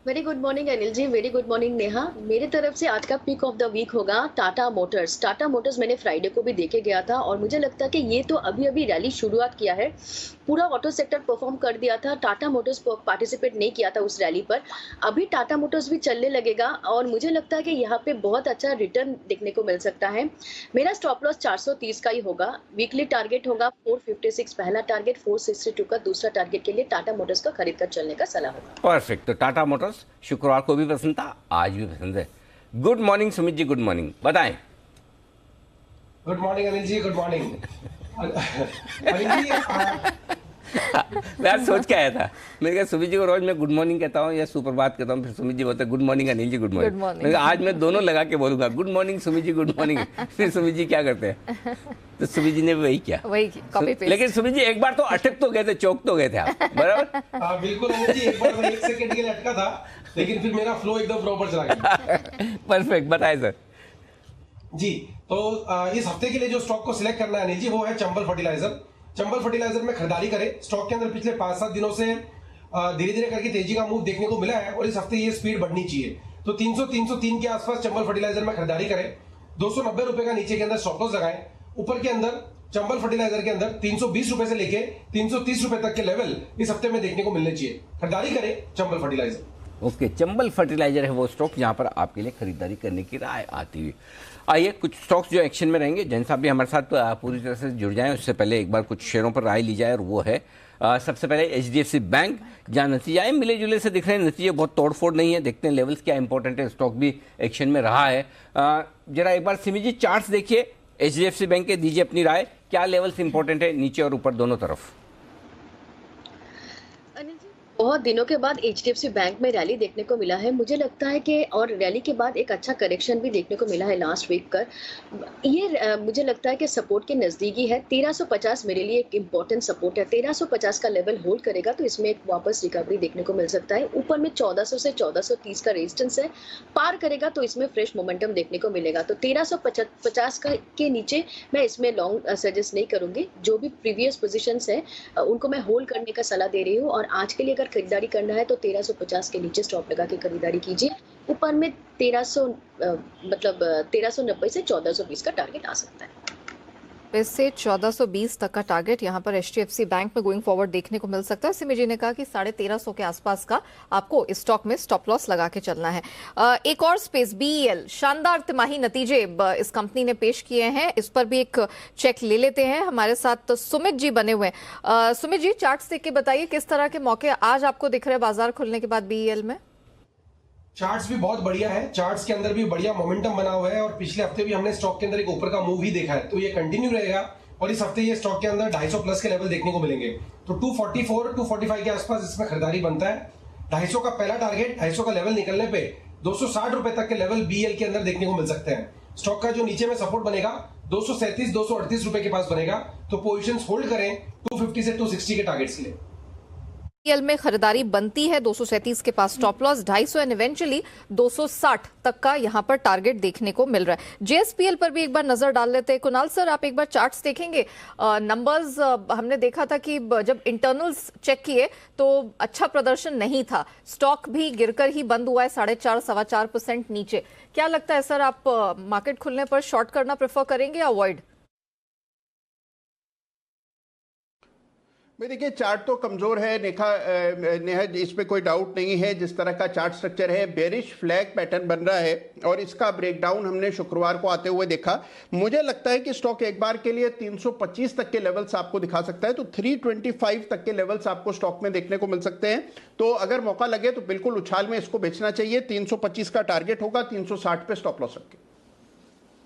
Very good morning Anil ji, very good morning Neha. मेरी तरफ से आज का पिक ऑफ द वीक होगा टाटा मोटर्स। टाटा मोटर्स मैंने फ्राइडे को भी देखे गया था, और मुझे लगता है कि ये तो अभी अभी रैली शुरुआत किया है। पूरा ऑटो सेक्टर परफॉर्म कर दिया था, टाटा मोटर्स पार्टिसिपेट नहीं किया था उस रैली पर। अभी टाटा मोटर्स भी चलने लगेगा, और मुझे लगता है कि यहाँ पे बहुत अच्छा रिटर्न देखने को मिल सकता है। मेरा स्टॉप लॉस 430 का ही होगा। वीकली टारगेट होगा 456 पहला टारगेट, 462 का दूसरा टारगेट के लिए टाटा मोटर्स का खरीद कर चलने का सलाह होगा। परफेक्ट। तो टाटा मोटर्स शुक्रवार को भी पसंद था, आज भी पसंद है। Good morning Sumit ji, good morning, बताएं। Good morning Anil ji, good morning. मैं सोच के आया था, मैंने कहा सुमित जी को रोज मैं गुड मॉर्निंग कहता हूँ या सुप्रभात कहता हूँ, फिर सुमित जी बोलते good morning Anil ji, good morning. मैंने कहा आज मैं दोनों लगा के बोलूंगा, good morning Sumit ji, good morning. फिर सुमित जी क्या करते हैं, तो सुमित जी ने वही किया, वही कॉपी पेस्ट। लेकिन सुमित जी एक बार तो अटक तो गए थे, चौक तो गए थे आप, बराबर। हाँ बिल्कुल अनिल जी, एक बार मैं 1 सेकंड के लिए अटका था, लेकिन फिर मेरा फ्लो एकदम प्रॉपर चला गया। परफेक्ट, बताएं सर। जी, तो इस हफ्ते के लिए जो स्टॉक को सिलेक्ट करना है अनिल जी, वो है चंबल फर्टिलाइजर। चंबल फर्टिलाइजर में खरीदारी करें। स्टॉक के अंदर पिछले 5-7 दिनों से धीरे धीरे करके तेजी का मूव देखने को मिला है, और इस हफ्ते ये स्पीड बढ़नी चाहिए। तो 300-303 के आसपास चंबल फर्टिलाइजर में खरीदारी करें। 290 रुपए का नीचे के अंदर स्टॉप लॉस लगाएं। ऊपर के अंदर चंबल फर्टिलाइजर के अंदर 320 रुपए से लेके 330 रुपए तक के लेवल इस हफ्ते में देखने को मिलने चाहिए। खरीदारी करें Chambal fertiliser. Okay, Chambal fertiliser है वो स्टॉक जहां पर आपके लिए खरीदारी करने की राय आती हुई। आइए, कुछ स्टॉक्स जो एक्शन में रहेंगे, जैन साहब भी हमारे साथ पूरी तरह से जुड़ जाएं, उससे पहले एक बार कुछ शेयरों पर राय ली जाए, और वो है सबसे पहले HDFC बैंक, जहां नतीजे मिले जुले से दिख रहे हैं। नतीजे बहुत तोड़फोड़ नहीं है, देखते हैं लेवल्स क्या इंपॉर्टेंट है। स्टॉक भी एक्शन में रहा है। जरा एक बार सिमी जी चार्ट्स देखिए HDFC बैंक के, दीजिए अपनी राय, क्या लेवल्स इंपॉर्टेंट है नीचे और ऊपर दोनों तरफ। बहुत दिनों के बाद HDFC बैंक में रैली देखने को मिला है, मुझे लगता है कि, और रैली के बाद एक अच्छा करेक्शन भी देखने को मिला है लास्ट वीक कर। ये मुझे लगता है कि सपोर्ट के नज़दीकी है। 1350 मेरे लिए एक इम्पॉर्टेंट सपोर्ट है। 1350 का लेवल होल्ड करेगा तो इसमें एक वापस रिकवरी देखने को मिल सकता है। ऊपर में 1400 से 1430 का रेजिस्टेंस है, पार करेगा तो इसमें फ्रेश मोमेंटम देखने को मिलेगा। तो 1350 के नीचे मैं इसमें लॉन्ग सजेस्ट नहीं करूंगी। जो भी प्रीवियस पोजीशंस है उनको मैं होल्ड करने का सलाह दे रही हूँ, और आज के लिए खरीदारी करना है तो 1350 के नीचे स्टॉप लगा के खरीदारी कीजिए। ऊपर में 1390 से 1420 का टारगेट आ सकता है। इससे 1420 तक का टारगेट यहाँ पर HDFC बैंक में गोइंग फॉरवर्ड देखने को मिल सकता है। सिमी जी ने कहा कि 1350 के आसपास का आपको इस स्टॉक में स्टॉप लॉस लगा के चलना है। एक और स्पेस BEL, शानदार तिमाही नतीजे इस कंपनी ने पेश किए हैं, इस पर भी एक चेक ले लेते हैं। हमारे साथ तो सुमित जी बने हुए हैं। सुमित जी, चार्ट्स देख के बताइए किस तरह के मौके आज आपको दिख रहे हैं बाजार खुलने के बाद BEL में। चार्ट्स भी बहुत बढ़िया है, चार्ट्स के अंदर भी बढ़िया मोमेंटम बना हुआ है, और पिछले हफ्ते भी हमने स्टॉक के अंदर एक ऊपर का मूव ही देखा है, तो ये कंटिन्यू रहेगा। और इस हफ्ते ये स्टॉक के अंदर 250 प्लस के लेवल देखने को मिलेंगे। तो 244-245 के आसपास इसमें खरीदारी बनता है। 250 का पहला टारगेट, 250 का लेवल निकलने पे 260 रुपए तक के लेवल BL के अंदर देखने को मिल सकते हैं। स्टॉक का जो नीचे में सपोर्ट बनेगा 237 238 रुपए के पास बनेगा, तो पोजीशंस होल्ड करें 250 से 260 के टारगेट्स के लिए। एल में खरीदारी बनती है 237 के पास स्टॉप लॉस 250 एंड इवेंचुअली 260 तक का यहां पर टारगेट देखने को मिल रहा है। JSPL पर भी एक बार नजर डाल लेते हैं। कुणाल सर, आप एक बार चार्ट्स देखेंगे। नंबर्स हमने देखा था कि जब इंटरनल्स चेक किए तो अच्छा प्रदर्शन नहीं था, स्टॉक भी गिरकर ही बंद हुआ है 4.5-4.25% नीचे। क्या लगता है सर, आप मार्केट खुलने पर शॉर्ट करना प्रेफर करेंगे या अवॉइड? भाई देखिए, चार्ट तो कमजोर है नेहा, इस पे कोई डाउट नहीं है। जिस तरह का चार्ट स्ट्रक्चर है, बेरिश फ्लैग पैटर्न बन रहा है और इसका ब्रेकडाउन हमने शुक्रवार को आते हुए देखा। मुझे लगता है कि स्टॉक एक बार के लिए 325 तक के लेवल्स आपको दिखा सकता है, तो 325 तक के लेवल्स आपको स्टॉक में देखने को मिल सकते हैं। तो अगर मौका लगे तो बिल्कुल उछाल में इसको बेचना चाहिए। 325 का टारगेट होगा, 360 पे स्टॉप लॉस रखें।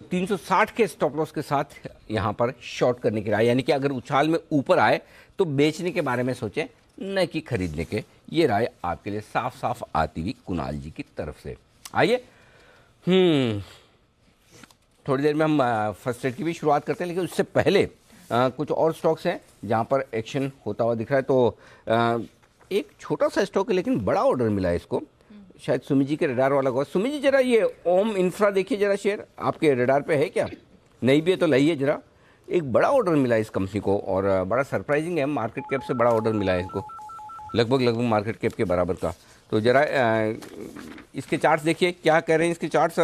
360 के स्टॉप लॉस के साथ यहां पर शॉर्ट करने की राय, यानी कि अगर उछाल में ऊपर आए तो बेचने के बारे में सोचें, न कि खरीदने के। ये राय आपके लिए साफ साफ आती हुई कुणाल जी की तरफ से। आइए थोड़ी देर में हम फर्स्ट ट्रेड की भी शुरुआत करते हैं, लेकिन उससे पहले कुछ और स्टॉक्स हैं जहां पर एक्शन होता हुआ दिख रहा है। तो एक छोटा सा स्टॉक है लेकिन बड़ा ऑर्डर मिला है इसको, शायद सुमी जी के रडार वाला होगा। सुमी जी जरा ये ओम इंफ्रा देखिए, जरा शेयर आपके रडार पे है क्या? नहीं भी है तो लाइए जरा। एक बड़ा ऑर्डर मिला है इस कंपनी को और बड़ा सरप्राइजिंग है, मार्केट कैप से बड़ा ऑर्डर मिला है इसको, लगभग मार्केट कैप के बराबर का। तो जरा इसके चार्ट्स देखिए क्या कह रहे हैं इसके चार्ट्स।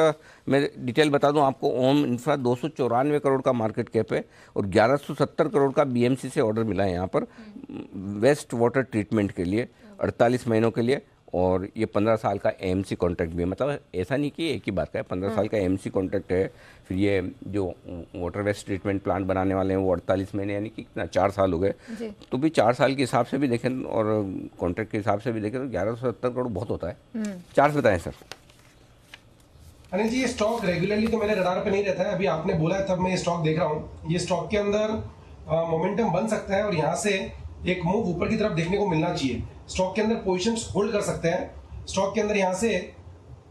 मैं डिटेल बता दूं आपको, ओम इंफ्रा 294 करोड़ का मार्केट कैप है और 1170 करोड़ का BMC से ऑर्डर मिला है यहाँ पर वेस्ट वाटर ट्रीटमेंट के लिए 48 महीनों के लिए। और ये 15 साल का AMC कॉन्ट्रैक्ट भी है, मतलब ऐसा नहीं कि एक ही बात का है, 15 साल का AMC कॉन्ट्रैक्ट है। फिर ये जो वाटर वेस्ट ट्रीटमेंट प्लांट बनाने वाले हैं वो 48 महीने, यानी कि कितना 4 साल हो गए। तो भी 4 साल के हिसाब से भी देखें और कॉन्ट्रैक्ट के हिसाब से भी देखें तो 1170 करोड़ बहुत होता है। चार्ज बताएं सर। अनिल जी, ये स्टॉक रेगुलरली तो मेरे रडार पे नहीं रहता है, अभी आपने बोला है तब मैं ये स्टॉक देख रहा हूँ। ये स्टॉक के अंदर मोमेंटम बन सकता है और यहाँ से एक मूव ऊपर की तरफ देखने को मिलना चाहिए। स्टॉक के अंदर पोजीशंस होल्ड कर सकते हैं। स्टॉक के अंदर यहाँ से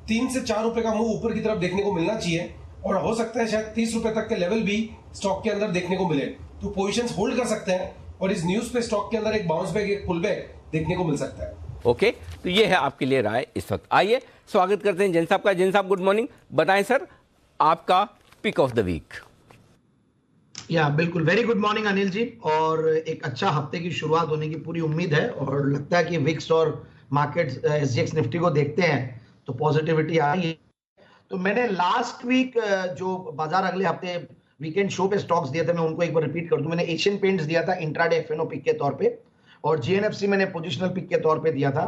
3 से 4 रुपए का मूव ऊपर की तरफ देखने को मिलना चाहिए और हो सकता है शायद 30 रुपए तक के लेवल भी स्टॉक के अंदर देखने को मिले, तो पोजीशंस होल्ड कर सकते हैं और इस न्यूज पे स्टॉक के अंदर एक बाउंस बैक, एक पुल बैक देखने को मिल सकता है। ओके, तो ये है आपके लिए राय इस वक्त। आइए स्वागत करते हैं जैन साहब का। जैन साहब गुड मॉर्निंग, बताएं सर आपका पिक ऑफ द वीक। या बिल्कुल, वेरी गुड मॉर्निंग अनिल जी। और एक अच्छा हफ्ते की शुरुआत होने की पूरी उम्मीद है और लगता है कि विक्स और मार्केट SGX निफ्टी को देखते हैं तो पॉजिटिविटी आ रही है। तो मैंने लास्ट वीक जो बाजार अगले हफ्ते वीकेंड शो पे स्टॉक्स दिए थे, मैं उनको एक बार रिपीट कर दूं। मैंने एशियन पेंट्स दिया था इंट्राडे FNO पिक के तौर पे और GNFC मैंने पोजिशनल पिक के तौर पे दिया था।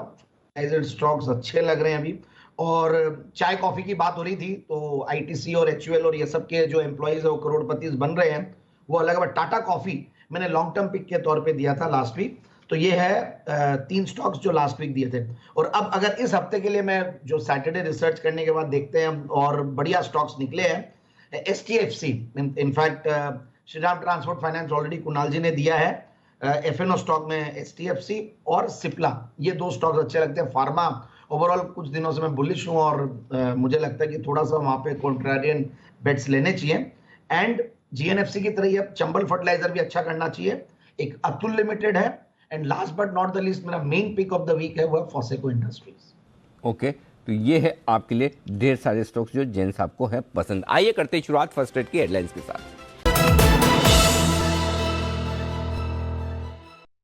स्टॉक्स अच्छे लग रहे हैं अभी। और चाय कॉफी की बात हो रही थी तो ITC और HUL और ये सब के जो एम्प्लॉइज है वो करोड़पति बन रहे हैं, वो अलग है। टाटा कॉफी मैंने लॉन्ग टर्म पिक के तौर पे दिया था लास्ट वीक। तो ये है 3 स्टॉक्स जो लास्ट वीक दिए थे। और अब अगर इस हफ्ते के लिए मैं जो सैटरडे रिसर्च करने के बाद देखते हैं और बढ़िया स्टॉक्स निकले हैं, STFC in fact Shriram transport finance already Kunal ji ने दिया है, FNO स्टॉक में STFC और सिप्ला, ये 2 स्टॉक्स अच्छे लगते हैं। फार्मा ओवरऑल कुछ दिनों से मैं बुलिश हूं और मुझे लगता है कि थोड़ा सा वहां पे कॉन्ट्रारियन बेट्स लेने चाहिए। एंड GNFC की तरह अब चंबल फर्टिलाइजर भी अच्छा करना चाहिए। एक अतुल लिमिटेड है and last but not the least मेरा main pick of the week है वो फॉसेको इंडस्ट्रीज। ओके, तो ये है आपके लिए ढेर सारे स्टॉक्स जो जैन साहब को है पसंद। आइए करते हैं शुरुआत फर्स्ट ट्रेड की हेडलाइंस के साथ।